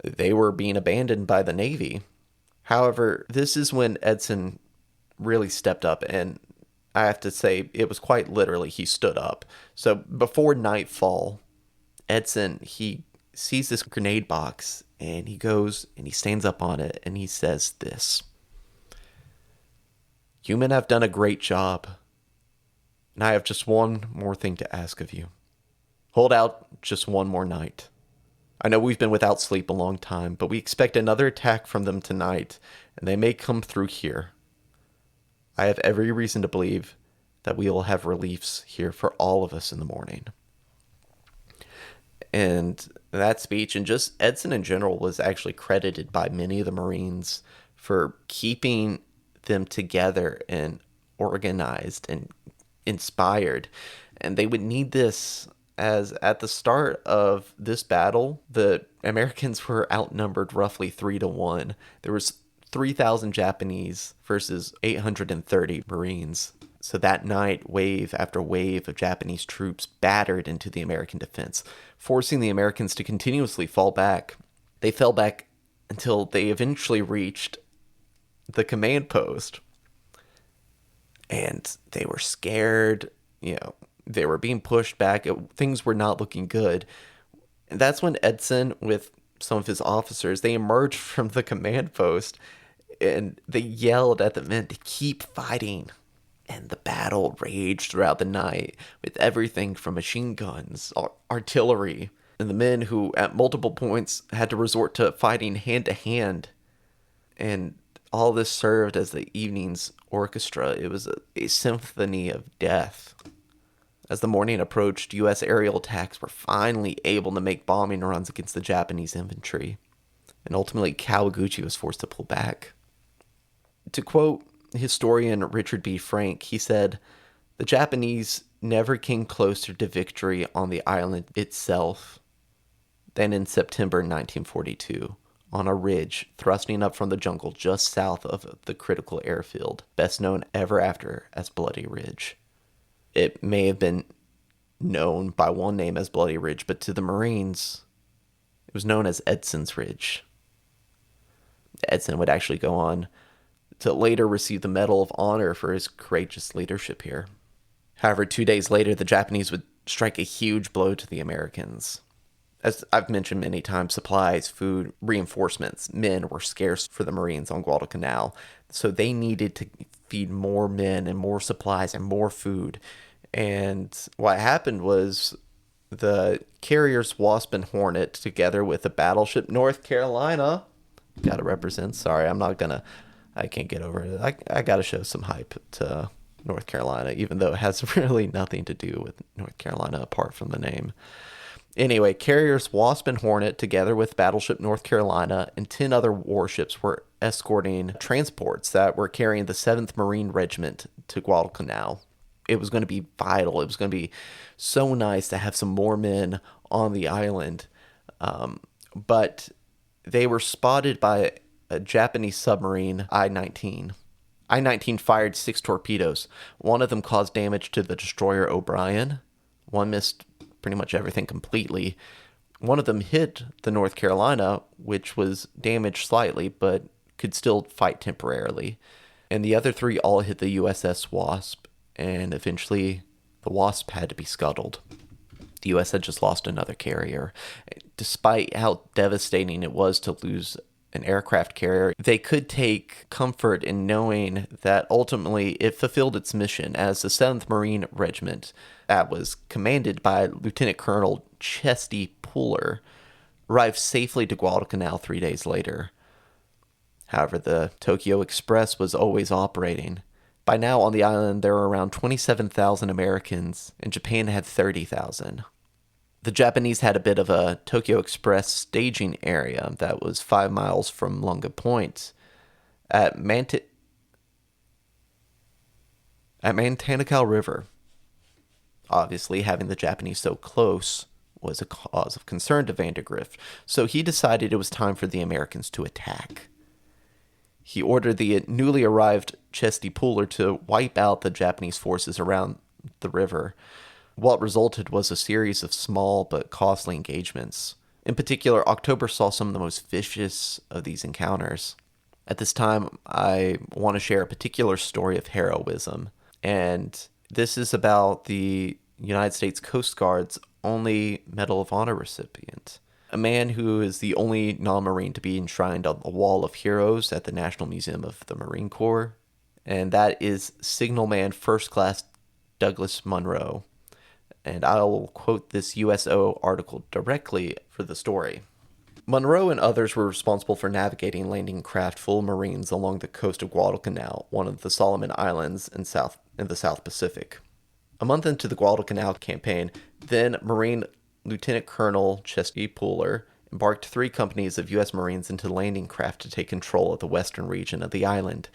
they were being abandoned by the Navy. However, this is when Edson really stepped up, and I have to say it was quite literally he stood up. So before nightfall, Edson, he sees this grenade box, and he goes and he stands up on it, and he says this: "You men have done a great job, and I have just one more thing to ask of you. Hold out just one more night. I know we've been without sleep a long time, but we expect another attack from them tonight, and they may come through here. I have every reason to believe that we will have reliefs here for all of us in the morning." And that speech, and just Edson in general, was actually credited by many of the Marines for keeping them together and organized and inspired. And they would need this, as at the start of this battle, the Americans were outnumbered roughly 3-1. There was 3,000 Japanese versus 830 Marines. So that night, wave after wave of Japanese troops battered into the American defense, forcing the Americans to continuously fall back. They fell back until they eventually reached the command post. And they were scared, they were being pushed back. Things were not looking good. And that's when Edson, with some of his officers, they emerged from the command post and they yelled at the men to keep fighting. And the battle raged throughout the night with everything from machine guns, artillery, and the men who at multiple points had to resort to fighting hand to hand. And all this served as the evening's orchestra. It was a symphony of death. As the morning approached, U.S. aerial attacks were finally able to make bombing runs against the Japanese infantry. And ultimately, Kawaguchi was forced to pull back. To quote historian Richard B. Frank, he said, "The Japanese never came closer to victory on the island itself than in September 1942, on a ridge thrusting up from the jungle just south of the critical airfield, best known ever after as Bloody Ridge." It may have been known by one name as Bloody Ridge, but to the Marines, it was known as Edson's Ridge. Edson would actually go on to later receive the Medal of Honor for his courageous leadership here. However, 2 days later, the Japanese would strike a huge blow to the Americans. As I've mentioned many times, supplies, food, reinforcements, men were scarce for the Marines on Guadalcanal, so they needed to feed more men and more supplies and more food. And what happened was the carriers Wasp and Hornet, together with the battleship North Carolina, gotta represent, sorry, I can't get over it. I gotta show some hype to North Carolina, even though it has really nothing to do with North Carolina apart from the name. Anyway, carriers Wasp and Hornet, together with battleship North Carolina and 10 other warships, were escorting transports that were carrying the 7th Marine Regiment to Guadalcanal. It was going to be vital. It was going to be so nice to have some more men on the island. But they were spotted by a Japanese submarine, I-19. I-19 fired 6 torpedoes. One of them caused damage to the destroyer O'Brien. One missed pretty much everything completely. One of them hit the North Carolina, which was damaged slightly, but could still fight temporarily. And the other 3 all hit the USS Wasp, and eventually the Wasp had to be scuttled. The U.S. had just lost another carrier. Despite how devastating it was to lose an aircraft carrier, they could take comfort in knowing that ultimately it fulfilled its mission, as the 7th Marine Regiment, that was commanded by Lieutenant Colonel Chesty Puller, arrived safely to Guadalcanal 3 days later. However, the Tokyo Express was always operating. By now on the island there were around 27,000 Americans, and Japan had 30,000. The Japanese had a bit of a Tokyo Express staging area that was 5 miles from Lunga Point. At Mantanakau River. Obviously, having the Japanese so close was a cause of concern to Vandergrift, so he decided it was time for the Americans to attack. He ordered the newly arrived Chesty Puller to wipe out the Japanese forces around the river. What resulted was a series of small but costly engagements. In particular, October saw some of the most vicious of these encounters. At this time, I want to share a particular story of heroism, and this is about the United States Coast Guard's only Medal of Honor recipient. A man who is the only non-Marine to be enshrined on the Wall of Heroes at the National Museum of the Marine Corps, and that is Signalman First Class Douglas Munro. And I'll quote this USO article directly for the story. Munro and others were responsible for navigating landing craft full of Marines along the coast of Guadalcanal, one of the Solomon Islands in the South Pacific. A month into the Guadalcanal Campaign, then Marine Lieutenant Colonel Chesty Puller embarked 3 companies of U.S. Marines into landing craft to take control of the western region of the island.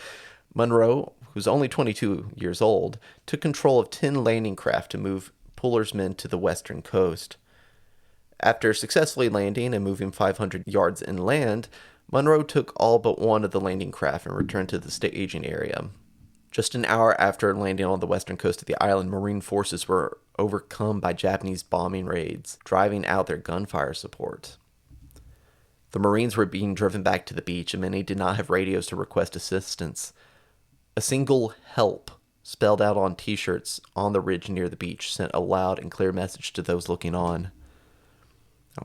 Munro, who was only 22 years old, took control of 10 landing craft to move Puller's men to the western coast. After successfully landing and moving 500 yards inland, Munro took all but one of the landing craft and returned to the staging area. Just an hour after landing on the western coast of the island, Marine forces were overcome by Japanese bombing raids, driving out their gunfire support. The Marines were being driven back to the beach, and many did not have radios to request assistance. A single "help" spelled out on t-shirts on the ridge near the beach sent a loud and clear message to those looking on.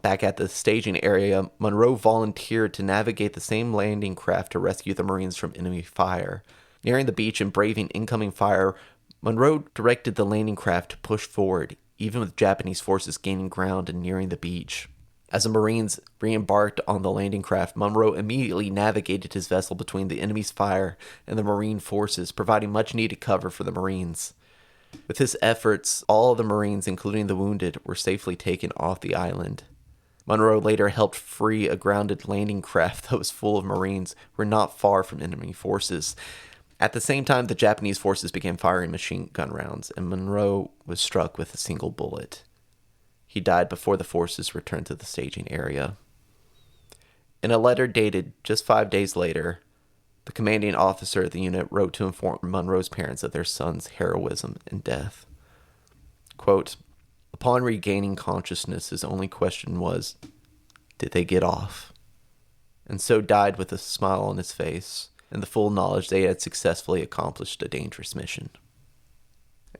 Back at the staging area, Munro volunteered to navigate the same landing craft to rescue the Marines from enemy fire. Nearing the beach and braving incoming fire, Munro directed the landing craft to push forward, even with Japanese forces gaining ground and nearing the beach. As the Marines re-embarked on the landing craft, Munro immediately navigated his vessel between the enemy's fire and the Marine forces, providing much-needed cover for the Marines. With his efforts, all of the Marines, including the wounded, were safely taken off the island. Munro later helped free a grounded landing craft that was full of Marines who were not far from enemy forces. At the same time, the Japanese forces began firing machine gun rounds, and Munro was struck with a single bullet. He died before the forces returned to the staging area. In a letter dated just 5 days later, the commanding officer of the unit wrote to inform Munro's parents of their son's heroism and death. Quote, "Upon regaining consciousness, his only question was, did they get off? And so died with a smile on his face and the full knowledge they had successfully accomplished a dangerous mission."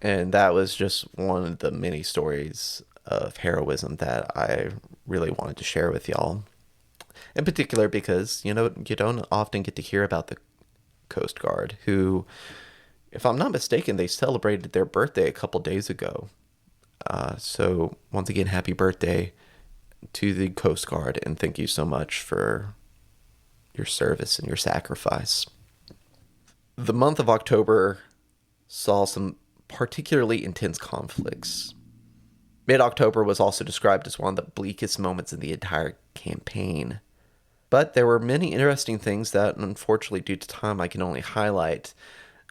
And that was just one of the many stories of heroism that I really wanted to share with y'all. In particular because, you don't often get to hear about the Coast Guard, who, if I'm not mistaken, they celebrated their birthday a couple days ago. So once again, happy birthday to the Coast Guard, and thank you so much for your service and your sacrifice. The month of October saw some particularly intense conflicts. Mid-October was also described as one of the bleakest moments in the entire campaign. But there were many interesting things that, unfortunately, due to time, I can only highlight.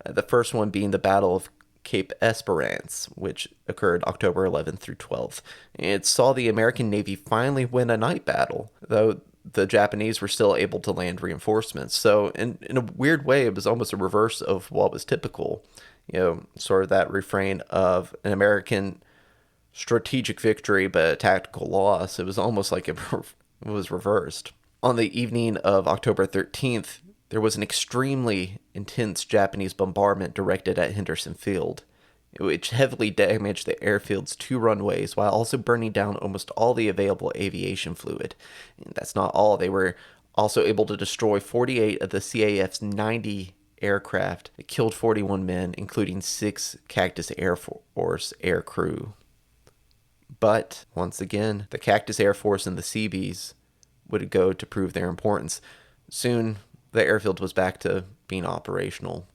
The first one being the Battle of Cape Esperance, which occurred October 11th through 12th. It saw the American Navy finally win a night battle, though the Japanese were still able to land reinforcements. So in a weird way, it was almost a reverse of what was typical. Sort of that refrain of an American strategic victory but a tactical loss. It was almost like it was reversed. On the evening of October 13th, there was an extremely intense Japanese bombardment directed at Henderson Field, which heavily damaged the airfield's 2 runways while also burning down almost all the available aviation fluid. And that's not all. They were also able to destroy 48 of the CAF's 90 aircraft. It killed 41 men, including 6 Cactus Air Force air crew. But, once again, the Cactus Air Force and the Seabees would go to prove their importance. Soon, the airfield was back to being operational.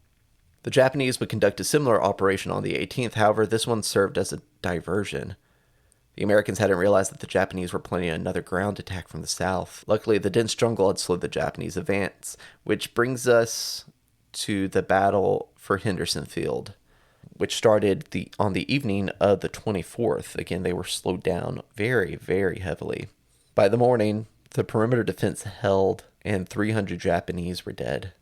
The Japanese would conduct a similar operation on the 18th, however, this one served as a diversion. The Americans hadn't realized that the Japanese were planning another ground attack from the south. Luckily, the dense jungle had slowed the Japanese advance, which brings us to the battle for Henderson Field, which started on the evening of the 24th. Again, they were slowed down very, very heavily. By the morning, the perimeter defense held, and 300 Japanese were dead.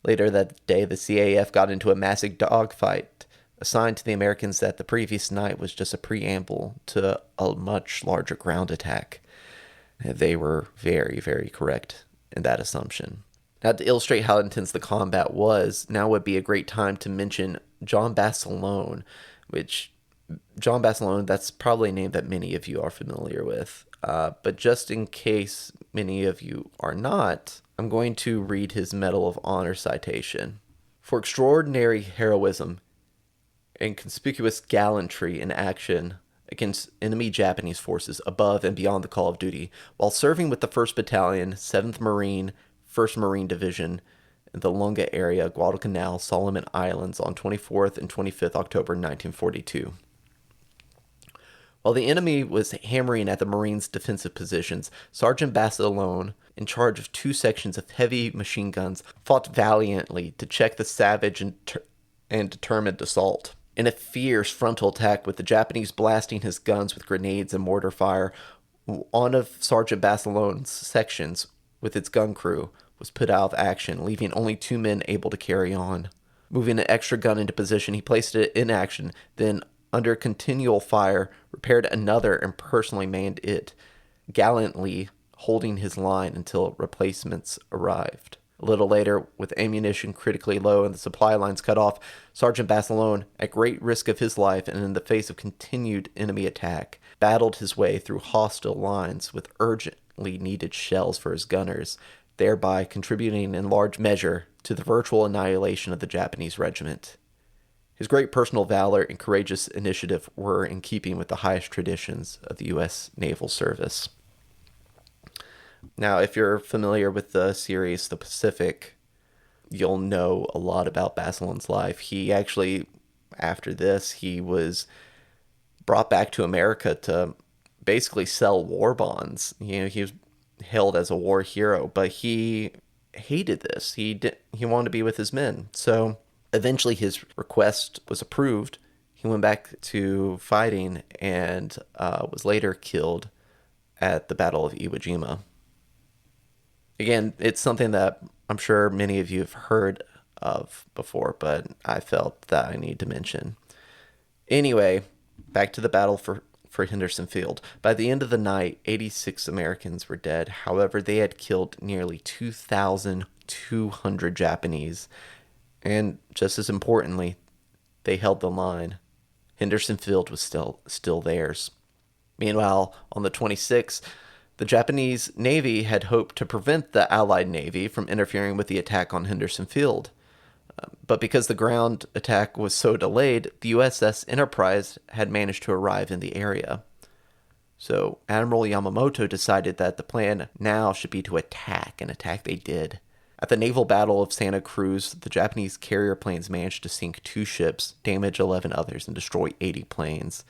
Later that day, the CAF got into a massive dogfight, assigned to the Americans that the previous night was just a preamble to a much larger ground attack. They were very, very correct in that assumption. Now, to illustrate how intense the combat was, now would be a great time to mention John Basilone, that's probably a name that many of you are familiar with. But just in case many of you are not, I'm going to read his Medal of Honor citation. For extraordinary heroism and conspicuous gallantry in action against enemy Japanese forces above and beyond the call of duty, while serving with the 1st Battalion, 7th Marine, 1st Marine Division in the Lunga area, Guadalcanal, Solomon Islands on 24th and 25th October 1942. While the enemy was hammering at the Marines' defensive positions, Sergeant Basilone, in charge of 2 sections of heavy machine guns, fought valiantly to check the savage and determined assault. In a fierce frontal attack with the Japanese blasting his guns with grenades and mortar fire, one of Sergeant Basilone's sections, with its gun crew, was put out of action, leaving only 2 men able to carry on. Moving an extra gun into position, he placed it in action, then, under continual fire, repaired another and personally manned it, gallantly holding his line until replacements arrived. A little later, with ammunition critically low and the supply lines cut off, Sergeant Basilone, at great risk of his life and in the face of continued enemy attack, battled his way through hostile lines with urgently needed shells for his gunners, thereby contributing in large measure to the virtual annihilation of the Japanese regiment. His great personal valor and courageous initiative were in keeping with the highest traditions of the U.S. Naval Service. Now, if you're familiar with the series The Pacific, you'll know a lot about Basilone's life. He actually, after this, he was brought back to America to basically sell war bonds. He was hailed as a war hero, but he hated this. He wanted to be with his men. So eventually his request was approved. He went back to fighting and was later killed at the Battle of Iwo Jima. Again, it's something that I'm sure many of you have heard of before, but I felt that I need to mention. Anyway, back to the battle for Henderson Field. By the end of the night, 86 Americans were dead. However, they had killed nearly 2,200 Japanese. And just as importantly, they held the line. Henderson Field was still theirs. Meanwhile, on the 26th, the Japanese Navy had hoped to prevent the Allied Navy from interfering with the attack on Henderson Field. But because the ground attack was so delayed, the USS Enterprise had managed to arrive in the area. So Admiral Yamamoto decided that the plan now should be to attack, and attack they did. At the naval battle of Santa Cruz, the Japanese carrier planes managed to sink 2 ships, damage 11 others, and destroy 80 planes.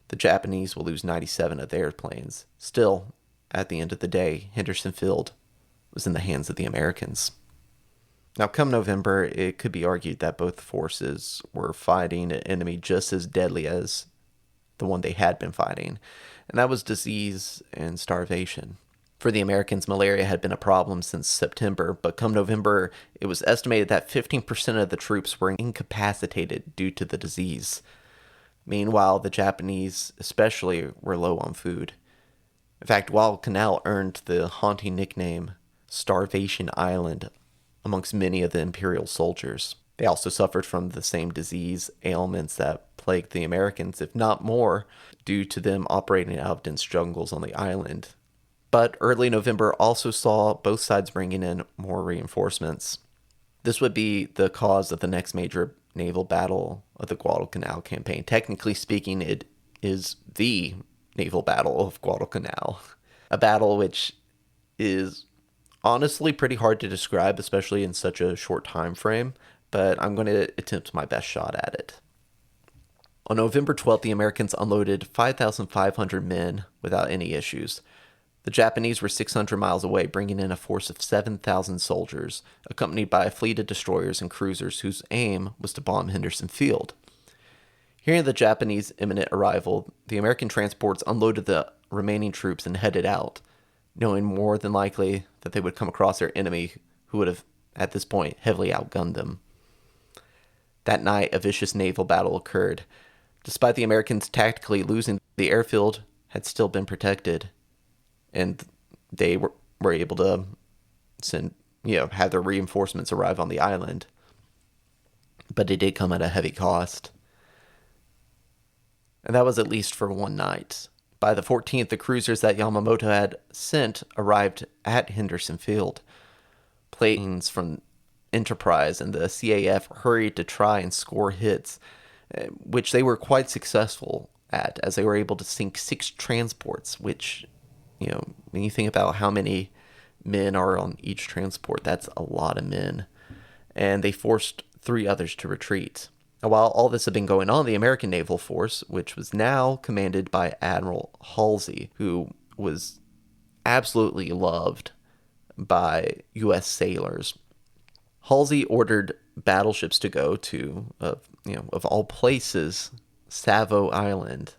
The Japanese will lose 97 of their planes. Still, at the end of the day, Henderson Field was in the hands of the Americans. Now, come November, it could be argued that both forces were fighting an enemy just as deadly as the one they had been fighting, and that was disease and starvation. For the Americans, malaria had been a problem since September, but come November, it was estimated that 15% of the troops were incapacitated due to the disease. Meanwhile, the Japanese especially were low on food. In fact, Guadalcanal earned the haunting nickname Starvation Island amongst many of the Imperial soldiers. They also suffered from the same disease ailments that plagued the Americans, if not more, due to them operating out of dense jungles on the island. But early November also saw both sides bringing in more reinforcements. This would be the cause of the next major naval battle of the Guadalcanal Campaign. Technically speaking, it is the naval battle of Guadalcanal, a battle which is honestly pretty hard to describe, especially in such a short time frame, but I'm going to attempt my best shot at it. On November 12th, the Americans unloaded 5,500 men without any issues. The Japanese were 600 miles away, bringing in a force of 7,000 soldiers, accompanied by a fleet of destroyers and cruisers whose aim was to bomb Henderson Field. Hearing the Japanese' imminent arrival, the American transports unloaded the remaining troops and headed out, knowing more than likely that they would come across their enemy, who would have, at this point, heavily outgunned them. That night, a vicious naval battle occurred. Despite the Americans tactically losing, the airfield had still been protected, and they were able to have their reinforcements arrive on the island. But it did come at a heavy cost. And that was at least for one night. By the 14th, the cruisers that Yamamoto had sent arrived at Henderson Field. Planes from Enterprise and the CAF hurried to try and score hits, which they were quite successful at, as they were able to sink 6 transports, which, when you think about how many men are on each transport, that's a lot of men. And they forced 3 others to retreat. Now, while all this had been going on, the American naval force, which was now commanded by Admiral Halsey, who was absolutely loved by U.S. sailors, Halsey ordered battleships to go to, of all places, Savo Island.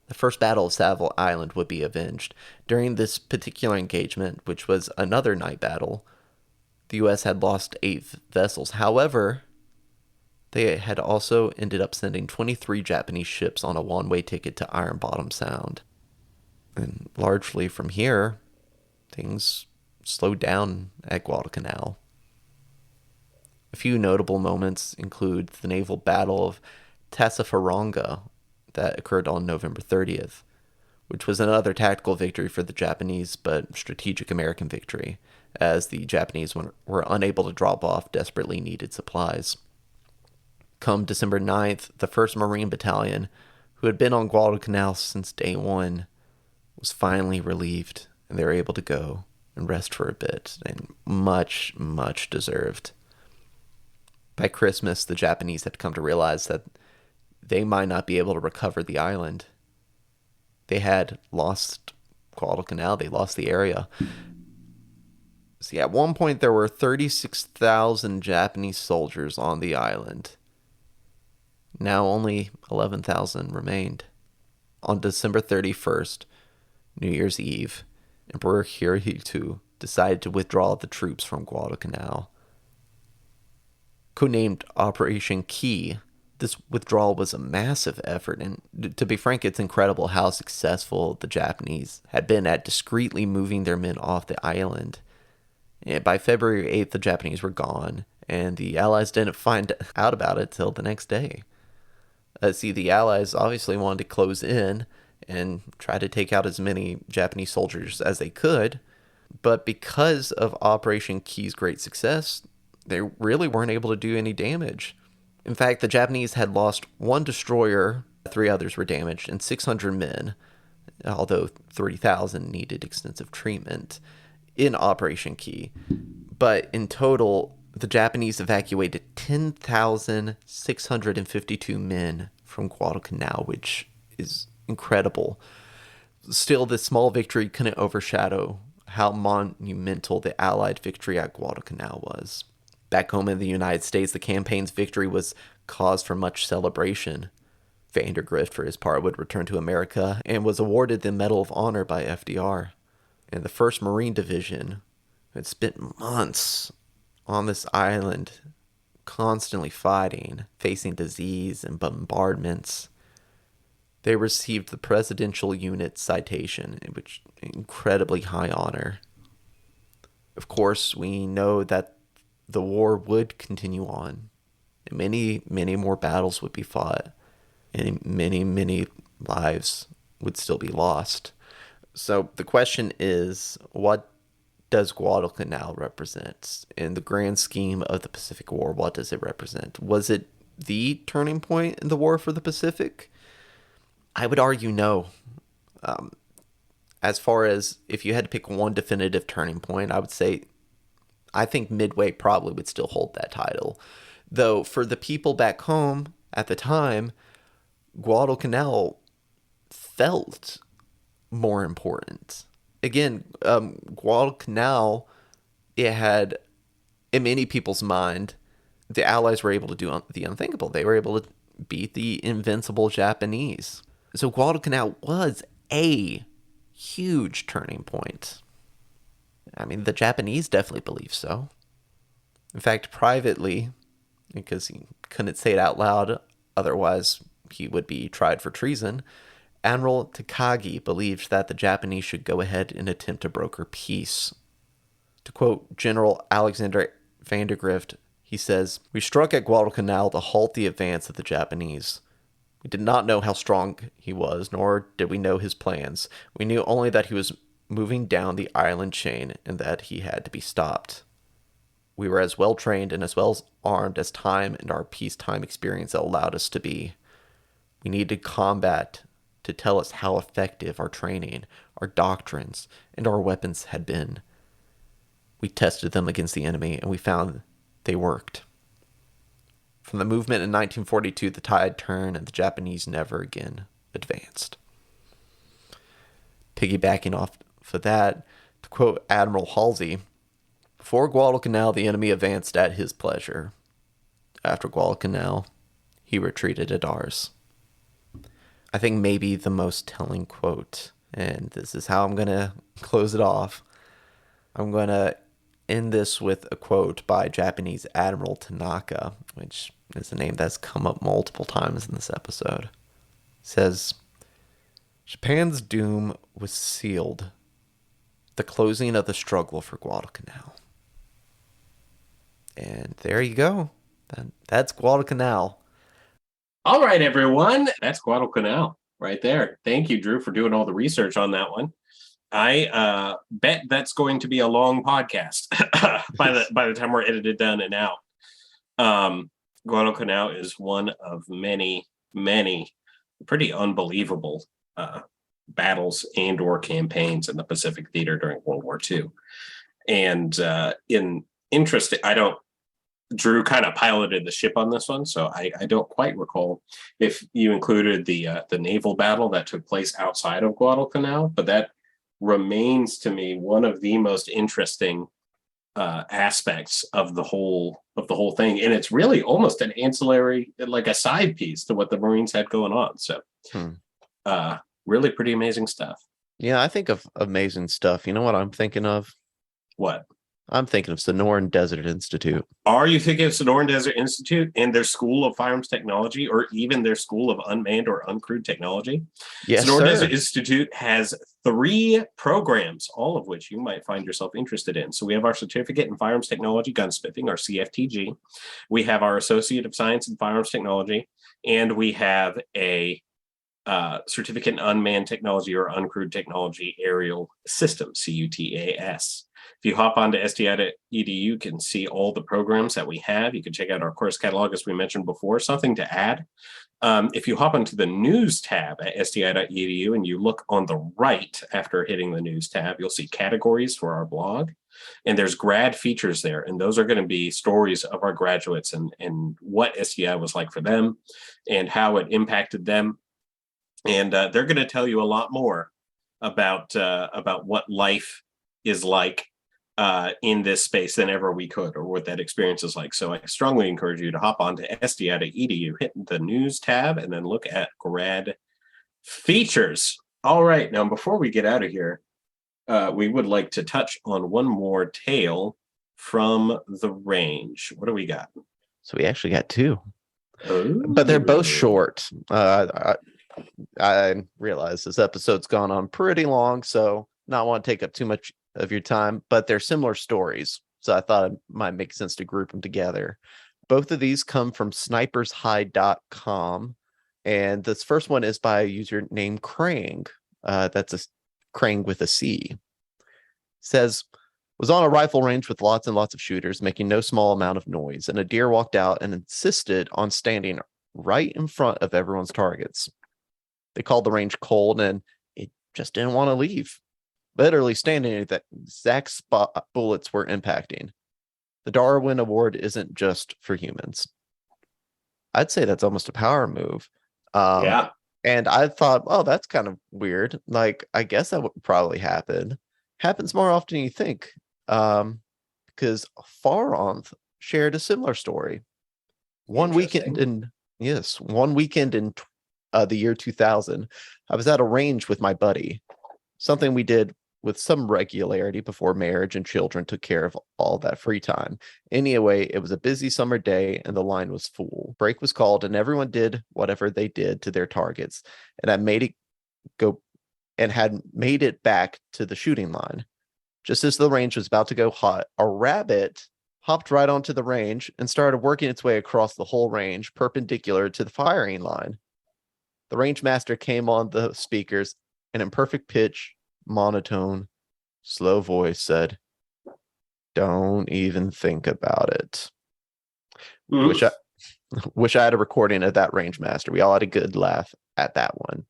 The first battle of Savo Island would be avenged. During this particular engagement, which was another night battle, the U.S. had lost 8 vessels. However, they had also ended up sending 23 Japanese ships on a one-way ticket to Iron Bottom Sound. And largely from here, things slowed down at Guadalcanal. A few notable moments include the naval battle of Tassafaronga that occurred on November 30th, which was another tactical victory for the Japanese, but strategic American victory, as the Japanese were unable to drop off desperately needed supplies. Come December 9th, the 1st Marine Battalion, who had been on Guadalcanal since day one, was finally relieved, and they were able to go and rest for a bit, and much, much deserved. By Christmas, the Japanese had come to realize that they might not be able to recover the island. They had lost Guadalcanal, they lost the area. See, at one point there were 36,000 Japanese soldiers on the island. Now only 11,000 remained. On December 31st, New Year's Eve, Emperor Hirohito decided to withdraw the troops from Guadalcanal. Codenamed Operation Key, this withdrawal was a massive effort, and to be frank, it's incredible how successful the Japanese had been at discreetly moving their men off the island. And by February 8th, the Japanese were gone, and the Allies didn't find out about it till the next day. The Allies obviously wanted to close in and try to take out as many Japanese soldiers as they could, but because of Operation Key's great success, they really weren't able to do any damage. In fact, the Japanese had lost 1 destroyer, 3 others were damaged, and 600 men, although 30,000 needed extensive treatment in Operation Key. But in total, the Japanese evacuated 10,652 men from Guadalcanal, which is incredible. Still, this small victory couldn't overshadow how monumental the Allied victory at Guadalcanal was. Back home in the United States, the campaign's victory was cause for much celebration. Vandergrift, for his part, would return to America and was awarded the Medal of Honor by FDR. And the 1st Marine Division had spent months on this island, constantly fighting, facing disease and bombardments. They received the Presidential Unit Citation, which incredibly high honor. Of course, we know that the war would continue on. Many, many more battles would be fought, and many, many lives would still be lost. So the question is, what does Guadalcanal represent? In the grand scheme of the Pacific War, what does it represent? Was it the turning point in the war for the Pacific? I would argue no. As far as if you had to pick one definitive turning point, I would say I think Midway probably would still hold that title. Though for the people back home at the time, Guadalcanal felt more important. Again, Guadalcanal, it had, in many people's mind, the Allies were able to do the unthinkable. They were able to beat the invincible Japanese. So Guadalcanal was a huge turning point. I mean, the Japanese definitely believe so. In fact, privately, because he couldn't say it out loud, otherwise he would be tried for treason, Admiral Takagi believed that the Japanese should go ahead and attempt to broker peace. To quote General Alexander Vandergrift, he says, "We struck at Guadalcanal to halt the advance of the Japanese. We did not know how strong he was, nor did we know his plans. We knew only that he was moving down the island chain and that he had to be stopped. We were as well trained and as well armed as time and our peacetime experience allowed us to be. We needed combat to tell us how effective our training, our doctrines, and our weapons had been. We tested them against the enemy, and we found they worked. From the movement in 1942, the tide turned, and the Japanese never again advanced." Piggybacking off of that, to quote Admiral Halsey, "Before Guadalcanal, the enemy advanced at his pleasure. After Guadalcanal, he retreated at ours." I think maybe the most telling quote, and this is how I'm going to close it off. I'm going to end this with a quote by Japanese Admiral Tanaka, which is a name that's come up multiple times in this episode. It says, "Japan's doom was sealed. The closing of the struggle for Guadalcanal." And there you go. That's Guadalcanal. All right, everyone. That's Guadalcanal right there. Thank you, Drew, for doing all the research on that one. I bet that's going to be a long podcast by the time we're edited down and out. Guadalcanal is one of many, many pretty unbelievable battles and or campaigns in the Pacific theater during World War II. And Drew kind of piloted the ship on this one, so I don't quite recall if you included the naval battle that took place outside of Guadalcanal, but that remains to me one of the most interesting aspects of the whole thing, and it's really almost an ancillary, like a side piece to what the Marines had going on. So, really pretty amazing stuff. Yeah, I think of amazing stuff. You know what I'm thinking of? What? I'm thinking of Sonoran Desert Institute. Are you thinking of Sonoran Desert Institute and their School of Firearms Technology, or even their School of Unmanned or Uncrewed Technology? Yes, Sonoran sir. Desert Institute has 3 programs, all of which you might find yourself interested in. So we have our Certificate in Firearms Technology Gunsmithing, our CFTG. We have our Associate of Science in Firearms Technology, and we have a Certificate in Unmanned Technology or Uncrewed Technology Aerial System, CUTAS. If you hop onto sti.edu, you can see all the programs that we have. You can check out our course catalog, as we mentioned before. Something to add, if you hop onto the news tab at sti.edu and you look on the right after hitting the news tab, you'll see categories for our blog. And there's grad features there. And those are going to be stories of our graduates and what STI was like for them and how it impacted them. And they're going to tell you a lot more about what life is like in this space than ever we could, or what that experience is like. So I strongly encourage you to hop onto sti.edu, hit the news tab, and then look at grad features. All right, now before we get out of here, we would like to touch on one more tale from the range. What do we got? So we actually got two, but they're both short. I realize this episode's gone on pretty long, so not want to take up too much of your time, but they're similar stories. So I thought it might make sense to group them together. Both of these come from snipershide.com. And this first one is by a user named Krang. That's a Krang with a C. Says, was on a rifle range with lots and lots of shooters, making no small amount of noise. And a deer walked out and insisted on standing right in front of everyone's targets. They called the range cold and it just didn't want to leave. Literally standing at that exact spot bullets were impacting. The Darwin Award isn't just for humans. I'd say that's almost a power move. Yeah. And I thought, oh, that's kind of weird. Like, I guess that would probably happen. Happens more often than you think. Because Faronth shared a similar story. One weekend in the year 2000, I was at a range with my buddy. Something we did with some regularity before marriage and children took care of all that free time. Anyway, it was a busy summer day and the line was full. Break was called and everyone did whatever they did to their targets. And I made it go and had made it back to the shooting line. Just as the range was about to go hot, a rabbit hopped right onto the range and started working its way across the whole range, perpendicular to the firing line. The range master came on the speakers and in perfect pitch, monotone, slow voice said, "Don't even think about it." Wish I had a recording of that range master. We all had a good laugh at that one.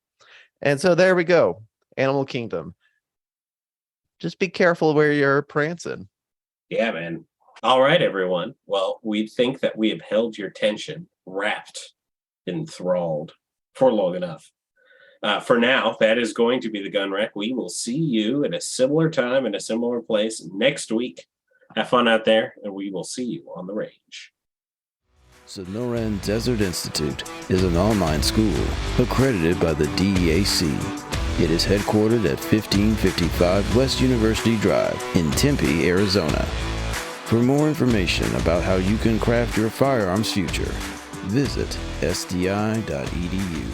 And so there we go. Animal Kingdom. Just be careful where you're prancing. Yeah, man. All right, everyone. Well, we think that we have held your attention, wrapped, enthralled for long enough. For now, that is going to be the Gun Rack. We will see you at a similar time in a similar place next week. Have fun out there, and we will see you on the range. Sonoran Desert Institute is an online school accredited by the DEAC. It is headquartered at 1555 West University Drive in Tempe, Arizona. For more information about how you can craft your firearms future, visit sdi.edu.